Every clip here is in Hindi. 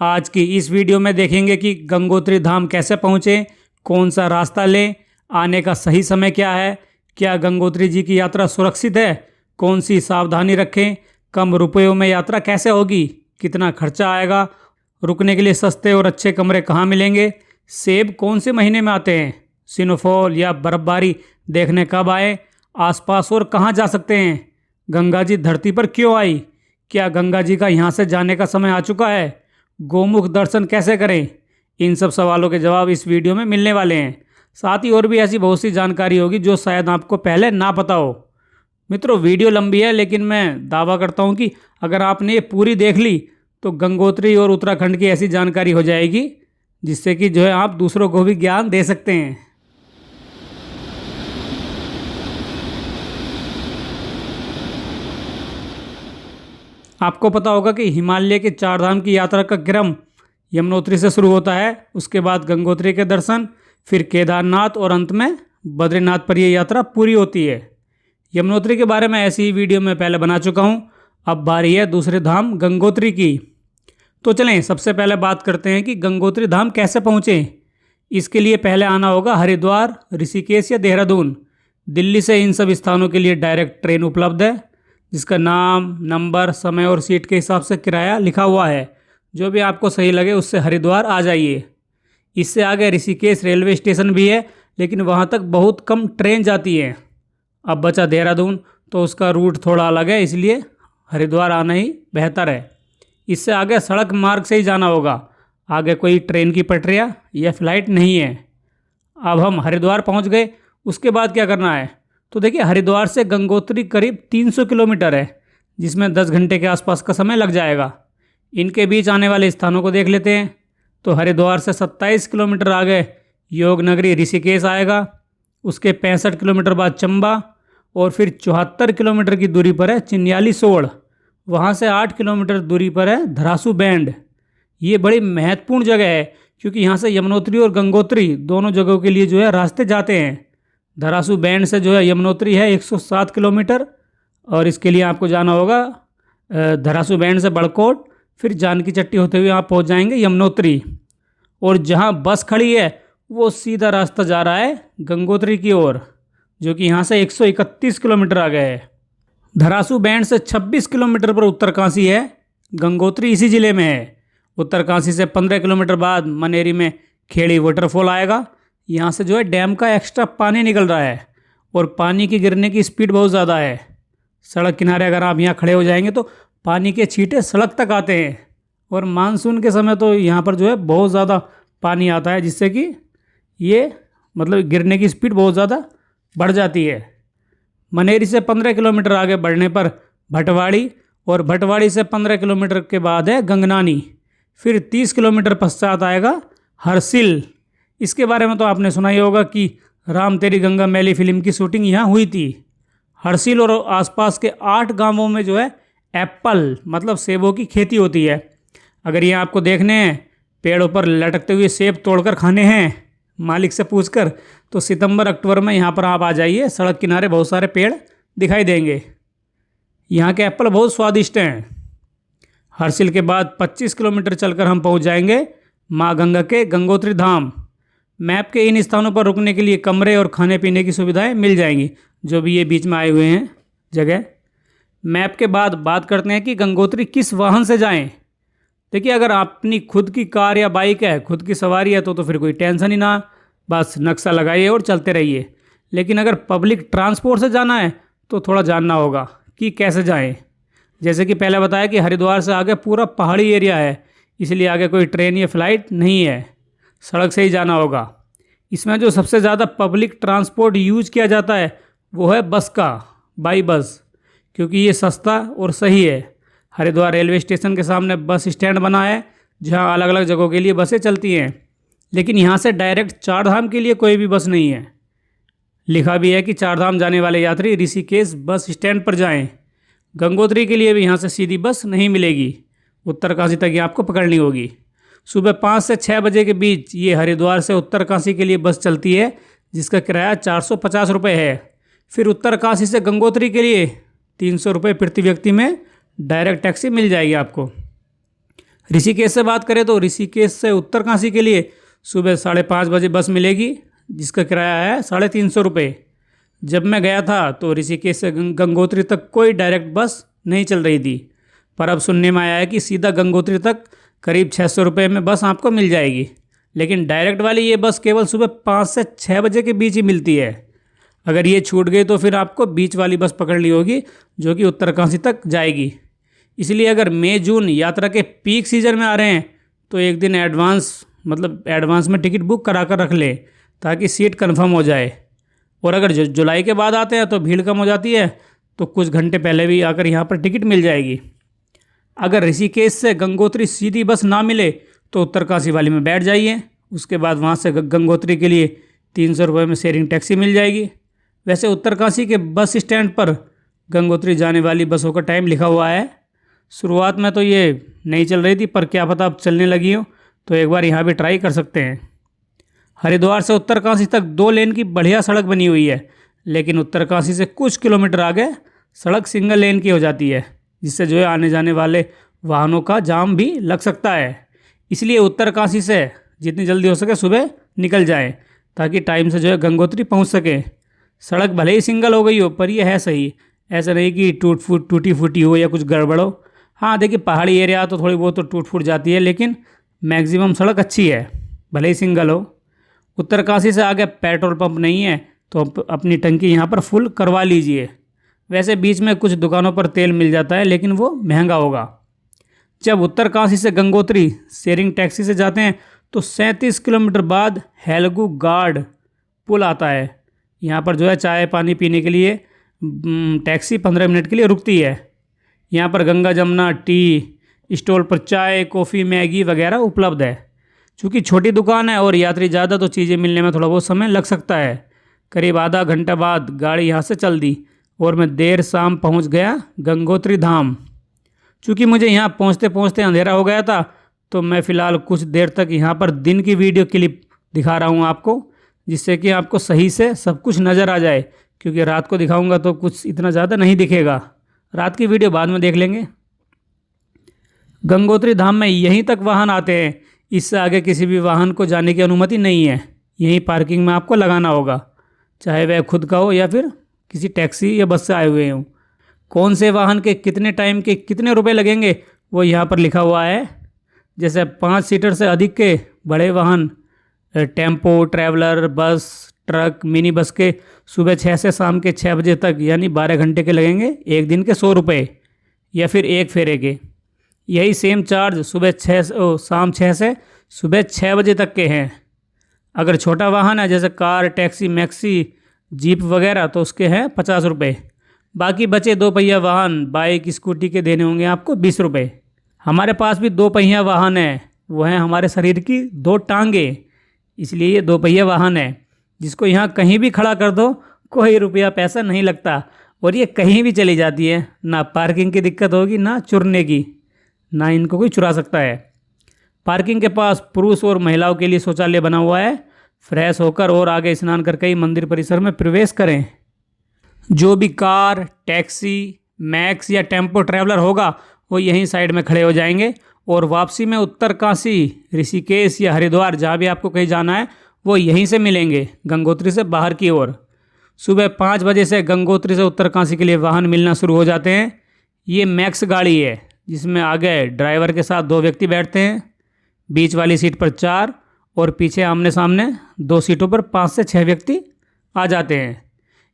आज की इस वीडियो में देखेंगे कि गंगोत्री धाम कैसे पहुँचें, कौन सा रास्ता लें, आने का सही समय क्या है, क्या गंगोत्री जी की यात्रा सुरक्षित है, कौन सी सावधानी रखें, कम रुपयों में यात्रा कैसे होगी, कितना खर्चा आएगा, रुकने के लिए सस्ते और अच्छे कमरे कहाँ मिलेंगे, सेब कौन से महीने में आते हैं, स्नोफॉल या बर्फबारी देखने कब आए, आसपास और कहाँ जा सकते हैं, गंगा जी धरती पर क्यों आई, क्या गंगा जी का यहाँ से जाने का समय आ चुका है, गोमुख दर्शन कैसे करें। इन सब सवालों के जवाब इस वीडियो में मिलने वाले हैं। साथ ही और भी ऐसी बहुत सी जानकारी होगी जो शायद आपको पहले ना पता हो। मित्रों, वीडियो लंबी है लेकिन मैं दावा करता हूँ कि अगर आपने ये पूरी देख ली तो गंगोत्री और उत्तराखंड की ऐसी जानकारी हो जाएगी जिससे कि जो है आप दूसरों को भी ज्ञान दे सकते हैं। आपको पता होगा कि हिमालय के चार धाम की यात्रा का क्रम यमुनोत्री से शुरू होता है, उसके बाद गंगोत्री के दर्शन, फिर केदारनाथ और अंत में बद्रीनाथ पर यह यात्रा पूरी होती है। यमुनोत्री के बारे में ऐसी ही वीडियो मैं पहले बना चुका हूँ। अब बारी है दूसरे धाम गंगोत्री की। तो चलें सबसे पहले बात करते हैं कि गंगोत्री धाम कैसे पहुँचें। इसके लिए पहले आना होगा हरिद्वार, ऋषिकेश या देहरादून। दिल्ली से इन सब स्थानों के लिए डायरेक्ट ट्रेन उपलब्ध है जिसका नाम, नंबर, समय और सीट के हिसाब से किराया लिखा हुआ है। जो भी आपको सही लगे उससे हरिद्वार आ जाइए। इससे आगे ऋषिकेश रेलवे स्टेशन भी है लेकिन वहाँ तक बहुत कम ट्रेन जाती है। अब बचा देहरादून, तो उसका रूट थोड़ा अलग है, इसलिए हरिद्वार आना ही बेहतर है। इससे आगे सड़क मार्ग से ही जाना होगा, आगे कोई ट्रेन की पटरियाँ या फ्लाइट नहीं है। अब हम हरिद्वार पहुँच गए, उसके बाद क्या करना है। तो देखिए, हरिद्वार से गंगोत्री करीब 300 किलोमीटर है जिसमें 10 घंटे के आसपास का समय लग जाएगा। इनके बीच आने वाले स्थानों को देख लेते हैं। तो हरिद्वार से 27 किलोमीटर आगे योग नगरी ऋषिकेश आएगा, उसके 65 किलोमीटर बाद चंबा और फिर 74 किलोमीटर की दूरी पर है चिन्यालीसोड़। वहाँ से 8 किलोमीटर दूरी पर है धरासू बैंड। ये बड़ी महत्वपूर्ण जगह है क्योंकि यहाँ से यमुनोत्री और गंगोत्री दोनों जगहों के लिए जो है रास्ते जाते हैं। धरासू बैंड से जो है यमुनोत्री है 107 किलोमीटर और इसके लिए आपको जाना होगा धरासू बैंड से बड़कोट, फिर जानकी चट्टी होते हुए आप पहुंच जाएंगे यमुनोत्री। और जहां बस खड़ी है वो सीधा रास्ता जा रहा है गंगोत्री की ओर, जो कि यहां से 131 किलोमीटर आगे है। धरासू बैंड से 26 किलोमीटर पर उत्तरकाशी है, गंगोत्री इसी ज़िले में है। उत्तरकाशी से 15 किलोमीटर बाद मनेरी में खेड़ी वाटरफॉल आएगा। यहाँ से जो है डैम का एक्स्ट्रा पानी निकल रहा है और पानी की गिरने की स्पीड बहुत ज़्यादा है। सड़क किनारे अगर आप यहाँ खड़े हो जाएंगे तो पानी के छींटे सड़क तक आते हैं और मानसून के समय तो यहाँ पर जो है बहुत ज़्यादा पानी आता है जिससे कि ये मतलब गिरने की स्पीड बहुत ज़्यादा बढ़ जाती है। मनेरी से 15 किलोमीटर आगे बढ़ने पर भटवाड़ी और भटवाड़ी से 15 किलोमीटर के बाद है गंगनानी, फिर 30 किलोमीटर पश्चात आएगा हरसिल। इसके बारे में तो आपने सुना ही होगा कि राम तेरी गंगा मैली फिल्म की शूटिंग यहाँ हुई थी। हरसिल और आसपास के 8 गांवों में जो है एप्पल मतलब सेबों की खेती होती है। अगर ये आपको देखने हैं, पेड़ों पर लटकते हुए सेब तोड़कर खाने हैं मालिक से पूछकर, तो सितंबर अक्टूबर में यहाँ पर आप आ जाइए, सड़क किनारे बहुत सारे पेड़ दिखाई देंगे। यहाँ के एप्पल बहुत स्वादिष्ट हैं। हरसिल के बाद 25 किलोमीटर चलकर हम पहुँच जाएंगे माँ गंगा के गंगोत्री धाम। मैप के इन स्थानों पर रुकने के लिए कमरे और खाने पीने की सुविधाएं मिल जाएंगी, जो भी ये बीच में आए हुए हैं जगह। मैप के बाद बात करते हैं कि गंगोत्री किस वाहन से जाएं। देखिए, अगर अपनी खुद की कार या बाइक है, खुद की सवारी है तो फिर कोई टेंशन ही ना, बस नक्शा लगाइए और चलते रहिए। लेकिन अगर पब्लिक ट्रांसपोर्ट से जाना है तो थोड़ा जानना होगा कि कैसे जाएँ। जैसे कि पहले बताया कि हरिद्वार से आगे पूरा पहाड़ी एरिया है, इसलिए आगे कोई ट्रेन या फ्लाइट नहीं है, सड़क से ही जाना होगा। इसमें जो सबसे ज़्यादा पब्लिक ट्रांसपोर्ट यूज किया जाता है वो है बस का, बाई बस, क्योंकि ये सस्ता और सही है। हरिद्वार रेलवे स्टेशन के सामने बस स्टैंड बना है जहाँ अलग अलग जगहों के लिए बसें चलती हैं, लेकिन यहाँ से डायरेक्ट चारधाम के लिए कोई भी बस नहीं है। लिखा भी है कि चारधाम जाने वाले यात्री ऋषिकेश बस स्टैंड पर जाएं। गंगोत्री के लिए भी यहाँ से सीधी बस नहीं मिलेगी, उत्तरकाशी तक ये आपको पकड़नी होगी। सुबह 5 से 6 बजे के बीच ये हरिद्वार से उत्तरकाशी के लिए बस चलती है जिसका किराया 450 रुपये है। फिर उत्तरकाशी से गंगोत्री के लिए 300 रुपये प्रति व्यक्ति में डायरेक्ट टैक्सी मिल जाएगी आपको। ऋषिकेश से बात करें तो ऋषिकेश से उत्तरकाशी के लिए सुबह 5:30 बजे बस मिलेगी, जिसका किराया है 350 रुपये। जब मैं गया था तो ऋषिकेश से गंगोत्री तक कोई डायरेक्ट बस नहीं चल रही थी, पर अब सुनने में आया है कि सीधा गंगोत्री तक करीब 600 रुपये में बस आपको मिल जाएगी। लेकिन डायरेक्ट वाली ये बस केवल सुबह 5 से 6 बजे के बीच ही मिलती है। अगर ये छूट गई तो फिर आपको बीच वाली बस पकड़नी होगी, जो कि उत्तरकाशी तक जाएगी। इसलिए अगर मई जून यात्रा के पीक सीज़न में आ रहे हैं तो एक दिन एडवांस में टिकट बुक करा कर रख लें, ताकि सीट कंफर्म हो जाए। और अगर जुलाई के बाद आते हैं तो भीड़ कम हो जाती है, तो कुछ घंटे पहले भी आकर यहाँ पर टिकट मिल जाएगी। अगर ऋषिकेश से गंगोत्री सीधी बस ना मिले तो उत्तरकाशी वाली में बैठ जाइए। उसके बाद वहाँ से गंगोत्री के लिए 300 रुपये में शेयरिंग टैक्सी मिल जाएगी। वैसे उत्तरकाशी के बस स्टैंड पर गंगोत्री जाने वाली बसों का टाइम लिखा हुआ है। शुरुआत में तो ये नहीं चल रही थी, पर क्या पता अब चलने लगी हो, तो एक बार यहाँ भी ट्राई कर सकते हैं। हरिद्वार से उत्तरकाशी तक 2 लेन की बढ़िया सड़क बनी हुई है, लेकिन उत्तरकाशी से कुछ किलोमीटर आगे सड़क सिंगल लेन की हो जाती है, जिससे जो है आने जाने वाले वाहनों का जाम भी लग सकता है। इसलिए उत्तरकाशी से जितनी जल्दी हो सके सुबह निकल जाएं, ताकि टाइम से जो है गंगोत्री पहुंच सके। सड़क भले ही सिंगल हो गई हो, पर यह है सही, ऐसा नहीं कि टूटी फूटी हो या कुछ गड़बड़ हो। हाँ देखिए, पहाड़ी एरिया तो थोड़ी बहुत तो टूट फूट जाती है, लेकिन मैक्सिमम सड़क अच्छी है, भले ही सिंगल हो। उत्तरकाशी से आगे पेट्रोल पंप नहीं है, तो अपनी टंकी यहाँ पर फुल करवा लीजिए। वैसे बीच में कुछ दुकानों पर तेल मिल जाता है, लेकिन वो महंगा होगा। जब उत्तरकाशी से गंगोत्री शेयरिंग टैक्सी से जाते हैं तो 37 किलोमीटर बाद हेलगू गार्ड पुल आता है। यहाँ पर जो है चाय पानी पीने के लिए टैक्सी 15 मिनट के लिए रुकती है। यहाँ पर गंगा जमुना टी स्टॉल पर चाय कॉफ़ी मैगी वगैरह उपलब्ध है। चूँकि छोटी दुकान है और यात्री ज़्यादा, तो चीज़ें मिलने में थोड़ा बहुत समय लग सकता है। करीब आधा घंटा बाद गाड़ी यहाँ से चल दी और मैं देर शाम पहुँच गया गंगोत्री धाम। चूँकि मुझे यहाँ पहुँचते पहुँचते अंधेरा हो गया था, तो मैं फ़िलहाल कुछ देर तक यहाँ पर दिन की वीडियो क्लिप दिखा रहा हूँ आपको, जिससे कि आपको सही से सब कुछ नज़र आ जाए। क्योंकि रात को दिखाऊंगा तो कुछ इतना ज़्यादा नहीं दिखेगा, रात की वीडियो बाद में देख लेंगे। गंगोत्री धाम में यहीं तक वाहन आते हैं, इससे आगे किसी भी वाहन को जाने की अनुमति नहीं है। यहीं पार्किंग में आपको लगाना होगा, चाहे वह खुद का हो या फिर किसी टैक्सी या बस से आए हुए हों। कौन से वाहन के कितने टाइम के कितने रुपए लगेंगे वो यहाँ पर लिखा हुआ है। जैसे 5 सीटर से अधिक के बड़े वाहन, टेम्पो, ट्रैवलर, बस, ट्रक, मिनी बस के सुबह 6 से शाम के 6 बजे तक, यानी 12 घंटे के लगेंगे एक दिन के 100 रुपये, या फिर एक फेरे के। यही सेम चार्ज शाम 6 से सुबह 6 बजे तक के हैं। अगर छोटा वाहन है जैसे कार, टैक्सी, मैक्सी, जीप वगैरह, तो उसके हैं 50 रुपये। बाकी बचे 2 पहिया वाहन, बाइक, स्कूटी के देने होंगे आपको 20 रुपये। हमारे पास भी 2 पहिया वाहन है, वो हैं हमारे शरीर की 2 टांगें, इसलिए ये 2 पहिया वाहन है, जिसको यहाँ कहीं भी खड़ा कर दो, कोई रुपया पैसा नहीं लगता, और ये कहीं भी चली जाती है। ना पार्किंग की दिक्कत होगी, ना चुरने की, ना इनको कोई चुरा सकता है। पार्किंग के पास पुरुष और महिलाओं के लिए शौचालय बना हुआ है। फ्रेश होकर और आगे स्नान करके ही मंदिर परिसर में प्रवेश करें। जो भी कार, टैक्सी, मैक्स या टेम्पो ट्रैवलर होगा वो यहीं साइड में खड़े हो जाएंगे, और वापसी में उत्तरकाशी, ऋषिकेश या हरिद्वार, जहाँ भी आपको कहीं जाना है, वो यहीं से मिलेंगे, गंगोत्री से बाहर की ओर। सुबह 5 बजे से गंगोत्री से उत्तरकाशी के लिए वाहन मिलना शुरू हो जाते हैं। ये मैक्स गाड़ी है, जिसमें आगे ड्राइवर के साथ 2 व्यक्ति बैठते हैं, बीच वाली सीट पर 4, और पीछे आमने सामने 2 सीटों पर 5 से 6 व्यक्ति आ जाते हैं।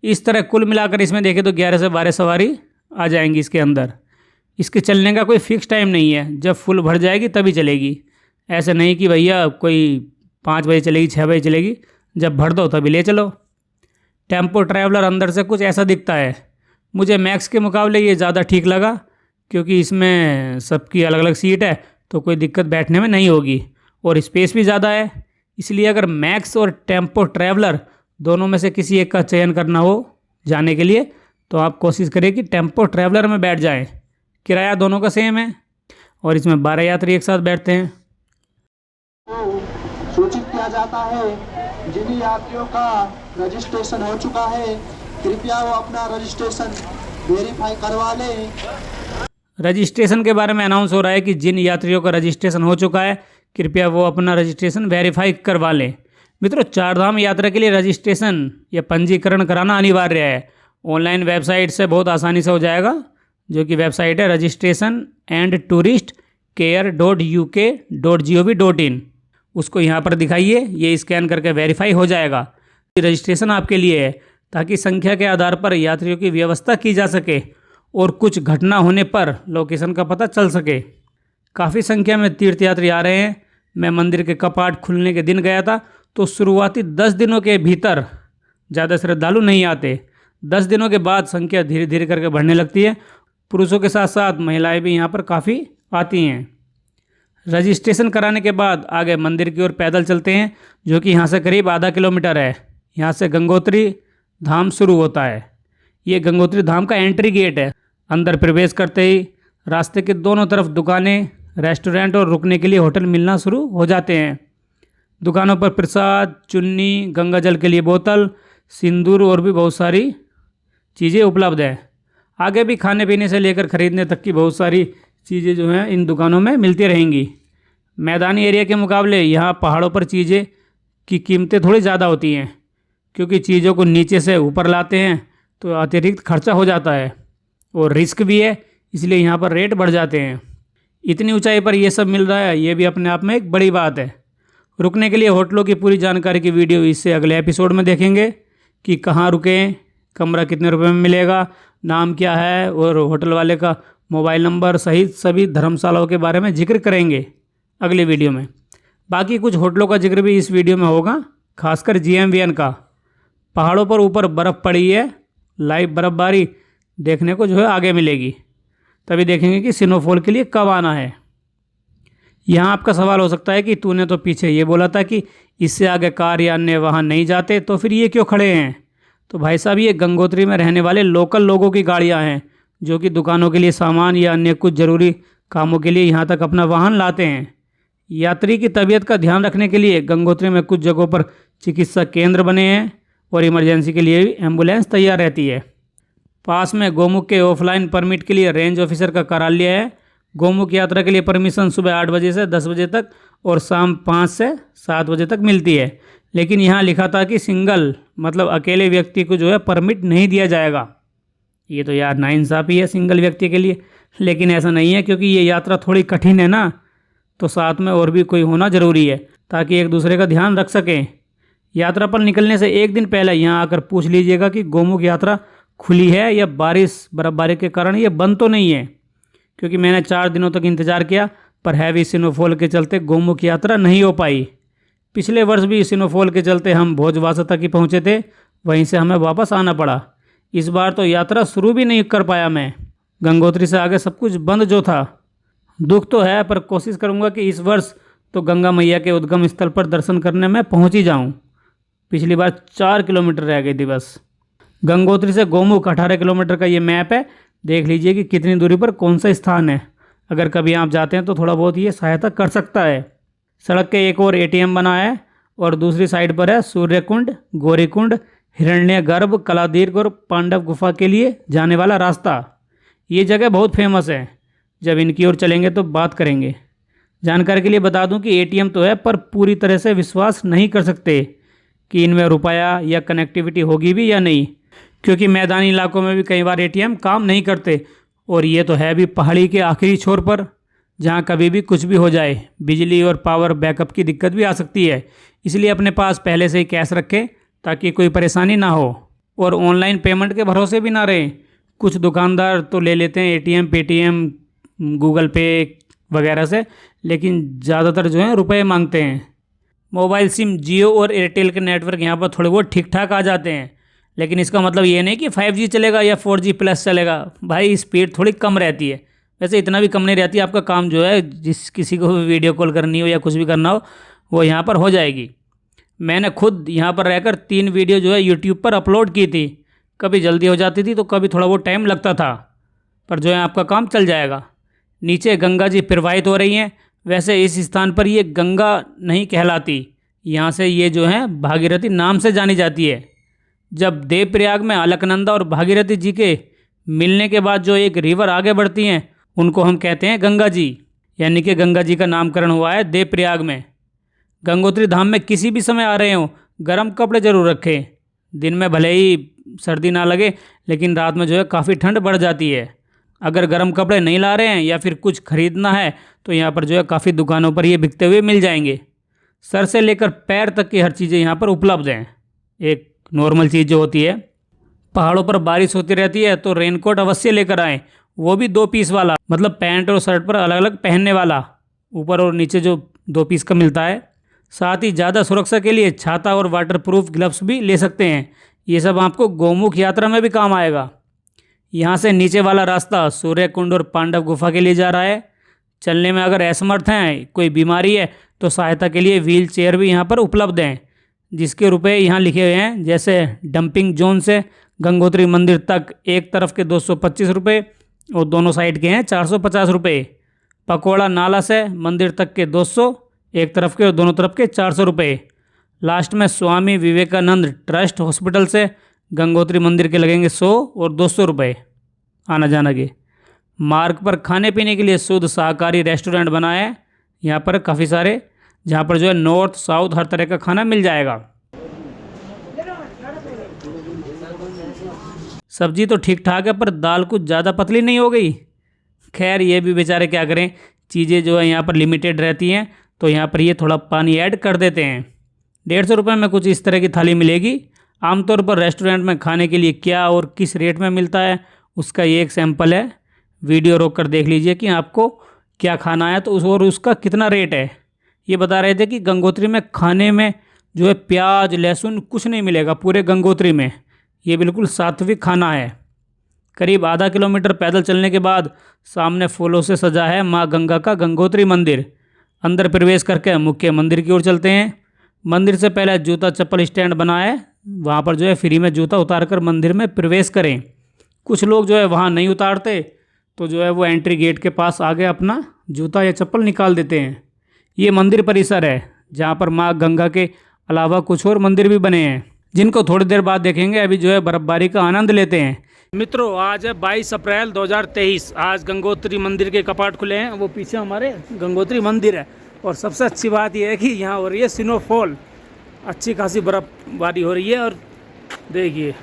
इस तरह कुल मिलाकर इसमें देखें तो 11 से 12 सवारी आ जाएंगी इसके अंदर। इसके चलने का कोई फिक्स टाइम नहीं है, जब फुल भर जाएगी तभी चलेगी। ऐसे नहीं कि भैया कोई 5 बजे चलेगी, 6 बजे चलेगी, जब भर दो तभी ले चलो। टेम्पो ट्रैवलर अंदर से कुछ ऐसा दिखता है। मुझे मैक्स के मुकाबले ये ज़्यादा ठीक लगा, क्योंकि इसमें सबकी अलग अलग सीट है, तो कोई दिक्कत बैठने में नहीं होगी, और स्पेस भी ज़्यादा है। इसलिए अगर मैक्स और टेम्पो ट्रैवलर दोनों में से किसी एक का चयन करना हो जाने के लिए, तो आप कोशिश करें कि टेम्पो ट्रैवलर में बैठ जाएं। किराया दोनों का सेम है, और इसमें 12 यात्री एक साथ बैठते हैं। सूचित किया जाता है, जिन यात्रियों का रजिस्ट्रेशन हो चुका है, कृपया वो अपना रजिस्ट्रेशन वेरीफाई करवा लें। रजिस्ट्रेशन के बारे में अनाउंस हो रहा है कि जिन यात्रियों का रजिस्ट्रेशन हो चुका है कृपया वो अपना रजिस्ट्रेशन वेरीफाई करवा लें। मित्रों, चारधाम यात्रा के लिए रजिस्ट्रेशन या पंजीकरण कराना अनिवार्य है। ऑनलाइन वेबसाइट से बहुत आसानी से हो जाएगा, जो कि वेबसाइट है registration@touristcare.uk.gov.in। उसको यहाँ पर दिखाइए, ये स्कैन करके वेरीफाई हो जाएगा। रजिस्ट्रेशन आपके लिए है ताकि संख्या के आधार पर यात्रियों की व्यवस्था की जा सके और कुछ घटना होने पर लोकेशन का पता चल सके। काफ़ी संख्या में तीर्थयात्री आ रहे हैं। मैं मंदिर के कपाट खुलने के दिन गया था तो शुरुआती 10 दिनों के भीतर ज़्यादा श्रद्धालु नहीं आते। 10 दिनों के बाद संख्या धीरे धीरे करके बढ़ने लगती है। पुरुषों के साथ साथ महिलाएं भी यहाँ पर काफ़ी आती हैं। रजिस्ट्रेशन कराने के बाद आगे मंदिर की ओर पैदल चलते हैं, जो कि यहाँ से करीब आधा किलोमीटर है। यहाँ से गंगोत्री धाम शुरू होता है। ये गंगोत्री धाम का एंट्री गेट है। अंदर प्रवेश करते ही रास्ते के दोनों तरफ दुकानें, रेस्टोरेंट और रुकने के लिए होटल मिलना शुरू हो जाते हैं। दुकानों पर प्रसाद, चुन्नी, गंगा जल के लिए बोतल, सिंदूर और भी बहुत सारी चीज़ें उपलब्ध हैं। आगे भी खाने पीने से लेकर खरीदने तक की बहुत सारी चीज़ें जो हैं इन दुकानों में मिलती रहेंगी। मैदानी एरिया के मुकाबले यहाँ पहाड़ों पर चीज़ें की कीमतें थोड़ी ज़्यादा होती हैं, क्योंकि चीज़ों को नीचे से ऊपर लाते हैं तो अतिरिक्त खर्चा हो जाता है और रिस्क भी है, इसलिए यहाँ पर रेट बढ़ जाते हैं। इतनी ऊंचाई पर ये सब मिल रहा है, ये भी अपने आप में एक बड़ी बात है। रुकने के लिए होटलों की पूरी जानकारी की वीडियो इससे अगले एपिसोड में देखेंगे कि कहाँ रुकें, कमरा कितने रुपए में मिलेगा, नाम क्या है और होटल वाले का मोबाइल नंबर सहित सभी धर्मशालाओं के बारे में जिक्र करेंगे अगली वीडियो में। बाकी कुछ होटलों का जिक्र भी इस वीडियो में होगा, खासकर GMVN का। पहाड़ों पर ऊपर बर्फ़ पड़ी है, लाइव बर्फ़बारी देखने को जो है आगे मिलेगी। तभी देखेंगे कि स्नोफॉल के लिए कब आना है। यहाँ आपका सवाल हो सकता है कि तूने तो पीछे ये बोला था कि इससे आगे कार या अन्य वाहन नहीं जाते, तो फिर ये क्यों खड़े हैं? तो भाई साहब, ये गंगोत्री में रहने वाले लोकल लोगों की गाड़ियाँ हैं, जो कि दुकानों के लिए सामान या अन्य कुछ ज़रूरी कामों के लिए यहाँ तक अपना वाहन लाते हैं। यात्री की तबीयत का ध्यान रखने के लिए गंगोत्री में कुछ जगहों पर चिकित्सा केंद्र बने हैं और इमरजेंसी के लिए भी एम्बुलेंस तैयार रहती है। पास में गोमुख के ऑफलाइन परमिट के लिए रेंज ऑफिसर का कार्यालय है। गोमुख यात्रा के लिए परमिशन सुबह 8 बजे से 10 बजे तक और शाम 5 से 7 बजे तक मिलती है। लेकिन यहाँ लिखा था कि सिंगल मतलब अकेले व्यक्ति को जो है परमिट नहीं दिया जाएगा। ये तो यार नाइंसाफ़ी है सिंगल व्यक्ति के लिए, लेकिन ऐसा नहीं है, क्योंकि ये यात्रा थोड़ी कठिन है ना, तो साथ में और भी कोई होना ज़रूरी है ताकि एक दूसरे का ध्यान रख सकें। यात्रा पर निकलने से एक दिन पहले यहाँ आकर पूछ लीजिएगा कि गोमुख यात्रा खुली है या बर्फबारी के कारण ये बंद तो नहीं है, क्योंकि मैंने 4 दिनों तक इंतज़ार किया पर हैवी स्नोफॉल के चलते गोमुख यात्रा नहीं हो पाई। पिछले वर्ष भी स्नोफॉल के चलते हम भोजवासा तक ही पहुँचे थे, वहीं से हमें वापस आना पड़ा। इस बार तो यात्रा शुरू भी नहीं कर पाया मैं। गंगोत्री से आगे सब कुछ बंद जो था। दुख तो है, पर कोशिश करूँगा कि इस वर्ष तो गंगा मैया के उद्गम स्थल पर दर्शन करने में पहुँच ही जाऊँ। पिछली बार 4 किलोमीटर रह गई थी बस। गंगोत्री से गोमुख 18 किलोमीटर का ये मैप है, देख लीजिए कि कितनी दूरी पर कौन सा स्थान है। अगर कभी आप जाते हैं तो थोड़ा बहुत ये सहायता कर सकता है। सड़क के एक और ATM बना है और दूसरी साइड पर है सूर्यकुंड, गौरीकुंड, हिरण्यगर्भ, कलादीर्घ और पांडव गुफा के लिए जाने वाला रास्ता। ये जगह बहुत फेमस है, जब इनकी ओर चलेंगे तो बात करेंगे। जानकारी के लिए बता दूं कि ATM तो है, पर पूरी तरह से विश्वास नहीं कर सकते कि इनमें रुपया या कनेक्टिविटी होगी भी या नहीं, क्योंकि मैदानी इलाकों में भी कई बार ATM काम नहीं करते। और ये तो है भी पहाड़ी के आखिरी छोर पर, जहाँ कभी भी कुछ भी हो जाए, बिजली और पावर बैकअप की दिक्कत भी आ सकती है। इसलिए अपने पास पहले से ही कैश रखें ताकि कोई परेशानी ना हो, और ऑनलाइन पेमेंट के भरोसे भी ना रहें। कुछ दुकानदार तो ले लेते हैं ATM, पेटीएम, गूगल पे वगैरह से, लेकिन ज़्यादातर जो है रुपए मांगते हैं। मोबाइल सिम जियो और एयरटेल के नेटवर्क यहाँ पर थोड़े बहुत ठीक ठाक आ जाते हैं, लेकिन इसका मतलब ये नहीं कि 5G चलेगा या 4G प्लस चलेगा। भाई स्पीड थोड़ी कम रहती है, वैसे इतना भी कम नहीं रहती। आपका काम जो है, जिस किसी को भी वीडियो कॉल करनी हो या कुछ भी करना हो, वो यहाँ पर हो जाएगी। मैंने खुद यहाँ पर रहकर 3 वीडियो जो है यूट्यूब पर अपलोड की थी। कभी जल्दी हो जाती थी तो कभी थोड़ा बहुत टाइम लगता था, पर जो है आपका काम चल जाएगा। नीचे गंगा जी प्रवाहित हो रही हैं। वैसे इस स्थान पर ये गंगा नहीं कहलाती, यहाँ से ये जो है भागीरथी नाम से जानी जाती है। जब देवप्रयाग में अलकनंदा और भागीरथी जी के मिलने के बाद जो एक रिवर आगे बढ़ती हैं, उनको हम कहते हैं गंगा जी, यानी कि गंगा जी का नामकरण हुआ है देवप्रयाग में। गंगोत्री धाम में किसी भी समय आ रहे हों, गर्म कपड़े जरूर रखें। दिन में भले ही सर्दी ना लगे, लेकिन रात में जो है काफ़ी ठंड बढ़ जाती है। अगर गर्म कपड़े नहीं ला रहे हैं या फिर कुछ खरीदना है तो यहाँ पर जो है काफ़ी दुकानों पर ये बिकते हुए मिल जाएंगे। सर से लेकर पैर तक की हर चीज़ें यहाँ पर उपलब्ध हैं। एक नॉर्मल चीज़ जो होती है, पहाड़ों पर बारिश होती रहती है तो रेनकोट अवश्य लेकर आएँ, वो भी 2 पीस वाला, मतलब पैंट और शर्ट पर अलग अलग पहनने वाला, ऊपर और नीचे जो 2 पीस का मिलता है। साथ ही ज़्यादा सुरक्षा के लिए छाता और वाटरप्रूफ ग्लव्स भी ले सकते हैं। ये सब आपको गौमुख यात्रा में भी काम आएगा। यहाँ से नीचे वाला रास्ता सूर्य कुंड और पांडव गुफा के लिए जा रहा है। चलने में अगर असमर्थ हैं, कोई बीमारी है, तो सहायता के लिए व्हील चेयर भी यहाँ पर उपलब्ध हैं, जिसके रुपए यहाँ लिखे हुए हैं। जैसे डंपिंग जोन से गंगोत्री मंदिर तक एक तरफ के 225 रुपये और दोनों साइड के हैं 450 रुपये। पकौड़ा नाला से मंदिर तक के 200, एक तरफ के और दोनों तरफ के 400 रुपये। लास्ट में स्वामी विवेकानंद ट्रस्ट हॉस्पिटल से गंगोत्री मंदिर के लगेंगे 100 और 200 रुपये आना जाना के। मार्ग पर खाने पीने के लिए शुद्ध शाकाहारी रेस्टोरेंट बना है यहाँ पर काफ़ी सारे, जहाँ पर जो है नॉर्थ साउथ हर तरह का खाना मिल जाएगा। सब्जी तो ठीक ठाक है, पर दाल कुछ ज़्यादा पतली नहीं हो गई। खैर ये भी बेचारे क्या करें, चीज़ें जो है यहाँ पर लिमिटेड रहती हैं, तो यहाँ पर ये थोड़ा पानी ऐड कर देते हैं। 150 रुपये में कुछ इस तरह की थाली मिलेगी। आमतौर पर रेस्टोरेंट में खाने के लिए क्या और किस रेट में मिलता है, उसका ये एक सैंपल है। वीडियो रोक कर देख लीजिए कि आपको क्या खाना है तो और उसका कितना रेट है। ये बता रहे थे कि गंगोत्री में खाने में जो है प्याज लहसुन कुछ नहीं मिलेगा पूरे गंगोत्री में। ये बिल्कुल सात्विक खाना है। करीब आधा किलोमीटर पैदल चलने के बाद सामने फूलों से सजा है माँ गंगा का गंगोत्री मंदिर। अंदर प्रवेश करके मुख्य मंदिर की ओर चलते हैं। मंदिर से पहले जूता चप्पल स्टैंड बना है, वहाँ पर जो है फ्री में जूता उतार कर मंदिर में प्रवेश करें। कुछ लोग जो है वहाँ नहीं उतारते, तो जो है वो एंट्री गेट के पास आगे अपना जूता या चप्पल निकाल देते हैं। ये मंदिर परिसर है जहाँ पर माँ गंगा के अलावा कुछ और मंदिर भी बने हैं, जिनको थोड़ी देर बाद देखेंगे। अभी जो है बर्फबारी का आनंद लेते हैं। मित्रों, आज है 22 अप्रैल 2023। आज गंगोत्री मंदिर के कपाट खुले हैं। वो पीछे हमारे गंगोत्री मंदिर है। और सबसे अच्छी बात यह है कि यहाँ हो रही है स्नोफॉल, अच्छी खासी बर्फबारी हो रही है। और देखिए,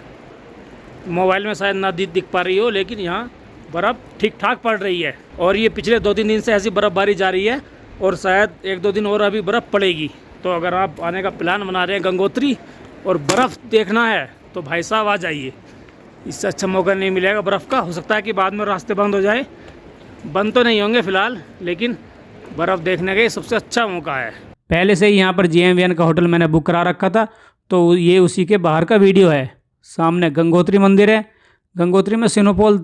मोबाइल में शायद ना दिख पा रही हो, लेकिन यहाँ बर्फ़ ठीक ठाक पड़ रही है। और ये पिछले 2-3 दिन से ऐसी बर्फबारी जारी है और शायद 1-2 दिन और अभी बर्फ़ पड़ेगी। तो अगर आप आने का प्लान बना रहे हैं गंगोत्री और बर्फ़ देखना है तो भाई साहब आ जाइए। इससे अच्छा मौका नहीं मिलेगा बर्फ़ का। हो सकता है कि बाद में रास्ते बंद हो जाए, बंद तो नहीं होंगे फ़िलहाल, लेकिन बर्फ़ देखने का ये सबसे अच्छा मौका है। पहले से ही यहाँ पर GMVN का होटल मैंने बुक करा रखा था, तो ये उसी के बाहर का वीडियो है। सामने गंगोत्री मंदिर है। गंगोत्री में स्नोफॉल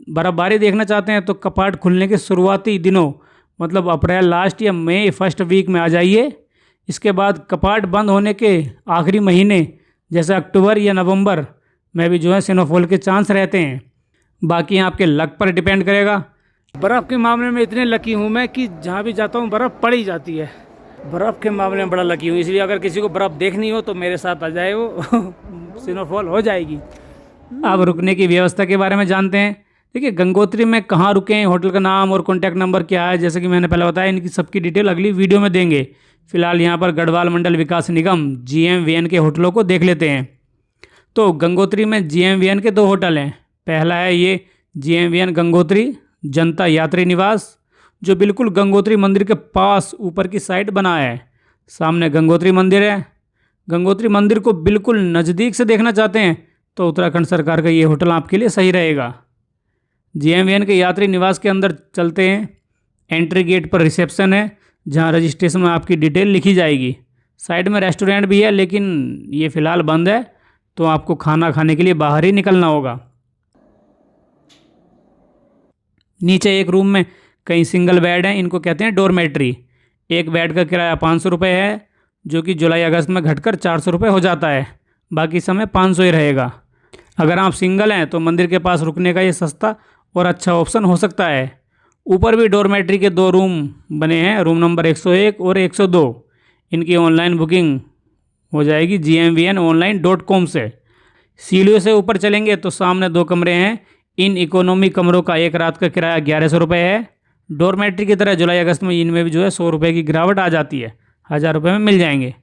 बर्फबारी देखना चाहते हैं तो कपाट खुलने के शुरुआती दिनों, मतलब अप्रैल लास्ट या मई फर्स्ट वीक में आ जाइए। इसके बाद कपाट बंद होने के आखिरी महीने जैसे अक्टूबर या नवंबर में भी जो है स्नोफॉल के चांस रहते हैं। बाकी आपके लक पर डिपेंड करेगा। बर्फ़ के मामले में इतने लकी हूँ मैं कि जहाँ भी जाता हूँ बर्फ़ पड़ ही जाती है। बर्फ़ के मामले में बड़ा लकी हूँ, इसलिए अगर किसी को बर्फ़ देखनी हो तो मेरे साथ आ जाए, वो स्नोफॉल हो जाएगी। अब रुकने की व्यवस्था के बारे में जानते हैं। देखिए, गंगोत्री में कहाँ रुकें, होटल का नाम और कॉन्टैक्ट नंबर क्या है, जैसे कि मैंने पहले बताया, इनकी सबकी डिटेल अगली वीडियो में देंगे। फिलहाल यहाँ पर गढ़वाल मंडल विकास निगम GMVN के होटलों को देख लेते हैं। तो गंगोत्री में GMVN के 2 होटल हैं। पहला है ये GMVN गंगोत्री जनता यात्री निवास, जो बिल्कुल गंगोत्री मंदिर के पास ऊपर की साइड बना है। सामने गंगोत्री मंदिर है। गंगोत्री मंदिर को बिल्कुल नज़दीक से देखना चाहते हैं तो उत्तराखंड सरकार का ये होटल आपके लिए सही रहेगा। GMVN के यात्री निवास के अंदर चलते हैं। एंट्री गेट पर रिसेप्शन है, जहां रजिस्ट्रेशन में आपकी डिटेल लिखी जाएगी। साइड में रेस्टोरेंट भी है, लेकिन ये फ़िलहाल बंद है, तो आपको खाना खाने के लिए बाहर ही निकलना होगा। नीचे एक रूम में कई सिंगल बेड हैं, इनको कहते हैं डोरमेट्री। एक बेड का किराया 500 रुपये है, जो कि जुलाई अगस्त में घटकर 400 रुपये हो जाता है। बाकी समय 500 ही रहेगा। अगर आप सिंगल हैं तो मंदिर के पास रुकने का ये सस्ता और अच्छा ऑप्शन हो सकता है। ऊपर भी डोरमेट्री के 2 रूम बने हैं, रूम नंबर 101 और 102। इनकी ऑनलाइन बुकिंग हो जाएगी GMVNonline.com से। सीढ़ियों से ऊपर चलेंगे तो सामने 2 कमरे हैं। इन इकोनॉमी कमरों का एक रात का किराया 1100 रुपये है। डोरमेट्री की तरह जुलाई अगस्त में इनमें भी जो है 100 रुपये की गिरावट आ जाती है, 1000 रुपये में मिल जाएंगे।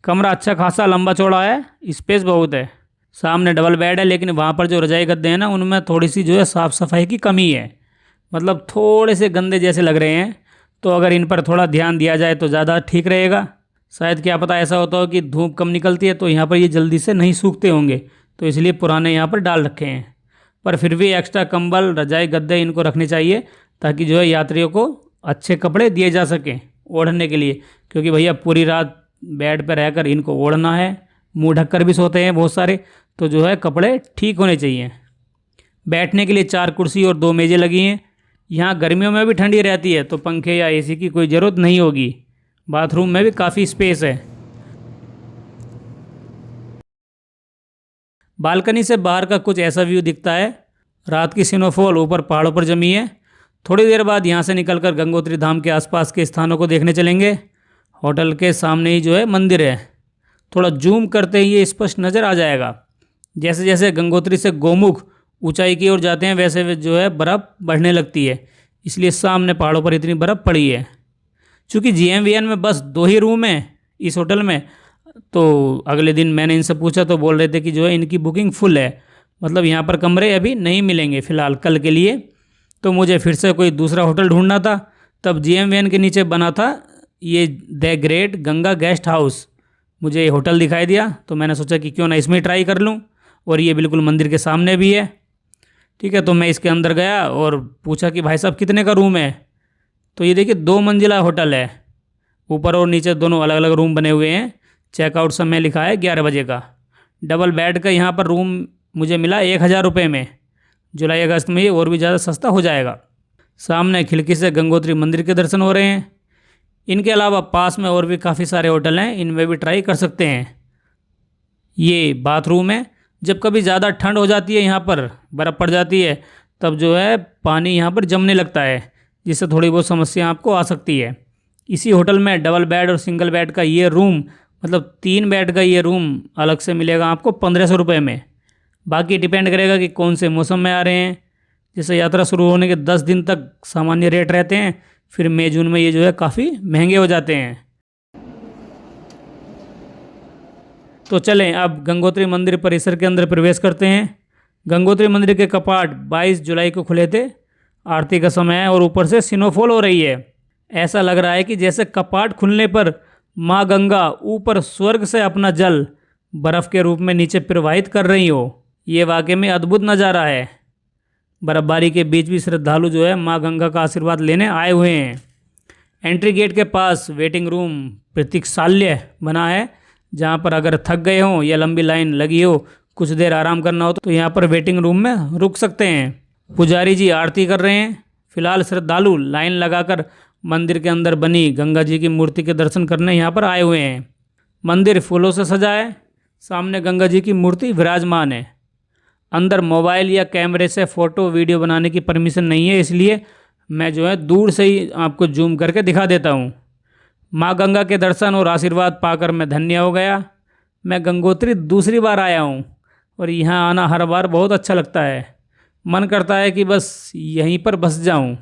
कमरा अच्छा खासा लंबा चौड़ा है, स्पेस बहुत है। सामने डबल बेड है, लेकिन वहाँ पर जो रजाई गद्दे हैं ना, उनमें थोड़ी सी जो है साफ़ सफाई की कमी है, मतलब थोड़े से गंदे जैसे लग रहे हैं। तो अगर इन पर थोड़ा ध्यान दिया जाए तो ज़्यादा ठीक रहेगा। शायद क्या पता ऐसा होता हो कि धूप कम निकलती है तो यहाँ पर ये जल्दी से नहीं सूखते होंगे, तो इसलिए पुराने यहाँ पर डाल रखे हैं। पर फिर भी एक्स्ट्रा कंबल, रजाई, गद्दे इनको रखने चाहिए, ताकि जो है यात्रियों को अच्छे कपड़े दिए जा सकें ओढ़ने के लिए, क्योंकि भैया पूरी रात बेड पर रहकर इनको ओढ़ना है, मुंह ढककर भी सोते हैं बहुत सारे, तो जो है कपड़े ठीक होने चाहिए। बैठने के लिए 4 कुर्सी और 2 मेज़ें लगी हैं। यहाँ गर्मियों में भी ठंडी रहती है, तो पंखे या एसी की कोई ज़रूरत नहीं होगी। बाथरूम में भी काफ़ी स्पेस है। बालकनी से बाहर का कुछ ऐसा व्यू दिखता है। रात की स्नोफॉल ऊपर पहाड़ों पर जमी है। थोड़ी देर बाद यहाँ से निकलकर गंगोत्री धाम के आसपास के स्थानों को देखने चलेंगे। होटल के सामने ही जो है मंदिर है, थोड़ा जूम करते ही ये स्पष्ट नज़र आ जाएगा। जैसे जैसे गंगोत्री से गोमुख ऊंचाई की ओर जाते हैं, वैसे वे जो है बर्फ़ बढ़ने लगती है, इसलिए सामने पहाड़ों पर इतनी बर्फ़ पड़ी है। चूँकि GMVN में बस 2 ही रूम हैं इस होटल में, तो अगले दिन मैंने इनसे पूछा तो बोल रहे थे कि जो है इनकी बुकिंग फुल है, मतलब यहाँ पर कमरे अभी नहीं मिलेंगे फ़िलहाल कल के लिए। तो मुझे फिर से कोई दूसरा होटल ढूंढना था। तब GMVN के नीचे बना था ये the great Ganga guest house, मुझे ये होटल दिखाई दिया, तो मैंने सोचा कि क्यों ना इसमें ट्राई कर लूँ। और ये बिल्कुल मंदिर के सामने भी है। ठीक है, तो मैं इसके अंदर गया और पूछा कि भाई साहब कितने का रूम है। तो ये देखिए 2 मंजिला होटल है, ऊपर और नीचे दोनों अलग अलग रूम बने हुए हैं। चेकआउट समय लिखा है 11 बजे का। डबल बेड का यहाँ पर रूम मुझे मिला 1000 रुपये में। जुलाई अगस्त में ये और भी ज़्यादा सस्ता हो जाएगा। सामने खिड़की से गंगोत्री मंदिर के दर्शन हो रहे हैं। इनके अलावा पास में और भी काफ़ी सारे होटल हैं, इनमें भी ट्राई कर सकते हैं। ये बाथरूम है। जब कभी ज़्यादा ठंड हो जाती है, यहाँ पर बर्फ़ पड़ जाती है, तब जो है पानी यहाँ पर जमने लगता है, जिससे थोड़ी बहुत समस्या आपको आ सकती है। इसी होटल में डबल बेड और सिंगल बेड का ये रूम, मतलब 3 बेड का ये रूम अलग से मिलेगा आपको 1500 रुपये में। बाकी डिपेंड करेगा कि कौन से मौसम में आ रहे हैं। जैसे यात्रा शुरू होने के 10 दिन तक सामान्य रेट रहते हैं, फिर मई जून में ये जो है काफ़ी महंगे हो जाते हैं। तो चलें अब गंगोत्री मंदिर परिसर के अंदर प्रवेश करते हैं। गंगोत्री मंदिर के कपाट 22 जुलाई को खुले थे। आरती का समय है और ऊपर से स्नोफॉल हो रही है। ऐसा लग रहा है कि जैसे कपाट खुलने पर माँ गंगा ऊपर स्वर्ग से अपना जल बर्फ़ के रूप में नीचे प्रवाहित कर रही हो। ये वाकई में अद्भुत नज़ारा है। बर्फबारी के बीच भी श्रद्धालु जो है माँ गंगा का आशीर्वाद लेने आए हुए हैं। एंट्री गेट के पास वेटिंग रूम प्रतीक्षालय बना है, जहाँ पर अगर थक गए हों या लंबी लाइन लगी हो, कुछ देर आराम करना हो तो यहाँ पर वेटिंग रूम में रुक सकते हैं। पुजारी जी आरती कर रहे हैं। फिलहाल श्रद्धालु लाइन लगाकर मंदिर के अंदर बनी गंगा जी की मूर्ति के दर्शन करने यहाँ पर आए हुए हैं। मंदिर फूलों से सजा है। सामने गंगा जी की मूर्ति विराजमान है। अंदर मोबाइल या कैमरे से फ़ोटो वीडियो बनाने की परमिशन नहीं है, इसलिए मैं जो है दूर से ही आपको जूम करके दिखा देता हूँ। माँ गंगा के दर्शन और आशीर्वाद पाकर मैं धन्य हो गया। मैं गंगोत्री दूसरी बार आया हूँ और यहाँ आना हर बार बहुत अच्छा लगता है। मन करता है कि बस यहीं पर बस जाऊँ,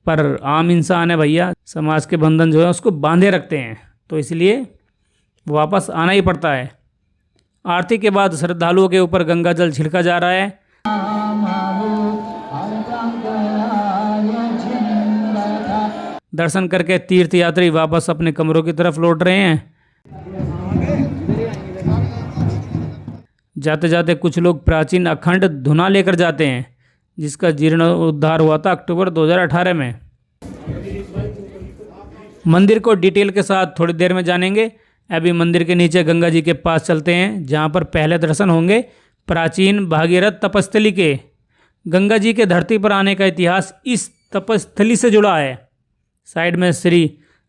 पर आम इंसान है भैया, समाज के बंधन जो है उसको बांधे रखते हैं, तो इसलिए वापस आना ही पड़ता है। आरती के बाद श्रद्धालुओं के ऊपर गंगा जल छिड़का जा रहा है। दर्शन करके तीर्थ यात्री वापस अपने कमरों की तरफ लौट रहे हैं। जाते जाते कुछ लोग प्राचीन अखंड धुना लेकर जाते हैं, जिसका जीर्णोद्धार हुआ था अक्टूबर 2018 में। मंदिर को डिटेल के साथ थोड़ी देर में जानेंगे। अभी मंदिर के नीचे गंगा जी के पास चलते हैं, जहाँ पर पहले दर्शन होंगे प्राचीन भागीरथ तपस्थली के। गंगा जी के धरती पर आने का इतिहास इस तपस्थली से जुड़ा है। साइड में श्री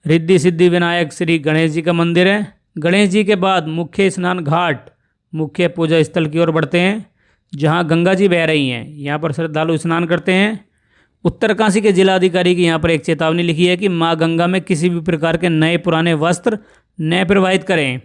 रिद्धि सिद्धि विनायक श्री गणेश जी का मंदिर है। गणेश जी के बाद मुख्य स्नान घाट, मुख्य पूजा स्थल की ओर बढ़ते हैं, जहां गंगा जी बह रही हैं। यहां पर श्रद्धालु स्नान करते हैं। उत्तरकाशी के जिलाधिकारी की यहां पर एक चेतावनी लिखी है कि मां गंगा में किसी भी प्रकार के नए पुराने वस्त्र न प्रवाहित करें,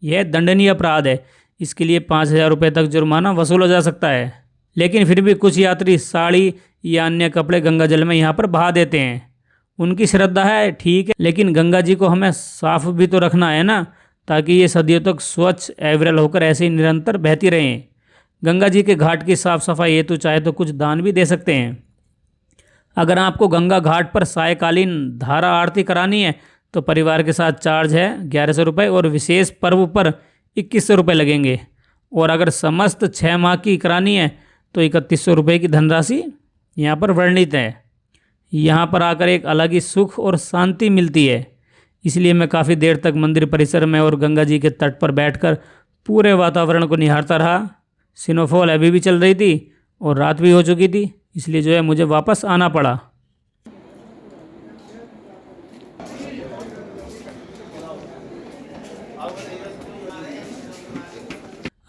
यह दंडनीय अपराध है। इसके लिए 5000 रुपये तक जुर्माना वसूला जा सकता है। लेकिन फिर भी कुछ यात्री साड़ी या अन्य कपड़े गंगा जल में यहाँ पर बहा देते हैं। उनकी श्रद्धा है, ठीक है, लेकिन गंगा जी को हमें साफ भी तो रखना है ना, ताकि ये सदियों तक स्वच्छ एवरल होकर ऐसे ही निरंतर बहती रहें। गंगा जी के घाट की साफ सफाई हेतु चाहे तो कुछ दान भी दे सकते हैं। अगर आपको गंगा घाट पर सायकालीन धारा आरती करानी है तो परिवार के साथ चार्ज है 1100 रुपये और विशेष पर्व पर 2100 रुपये लगेंगे। और अगर समस्त 6 माह की करानी है तो 3100 रुपये की धनराशि यहाँ पर वर्णित है। यहाँ पर आकर एक अलग ही सुख और शांति मिलती है। इसलिए मैं काफ़ी देर तक मंदिर परिसर में और गंगा जी के तट पर बैठकर पूरे वातावरण को निहारता रहा। स्नोफॉल अभी भी चल रही थी और रात भी हो चुकी थी, इसलिए जो है मुझे वापस आना पड़ा।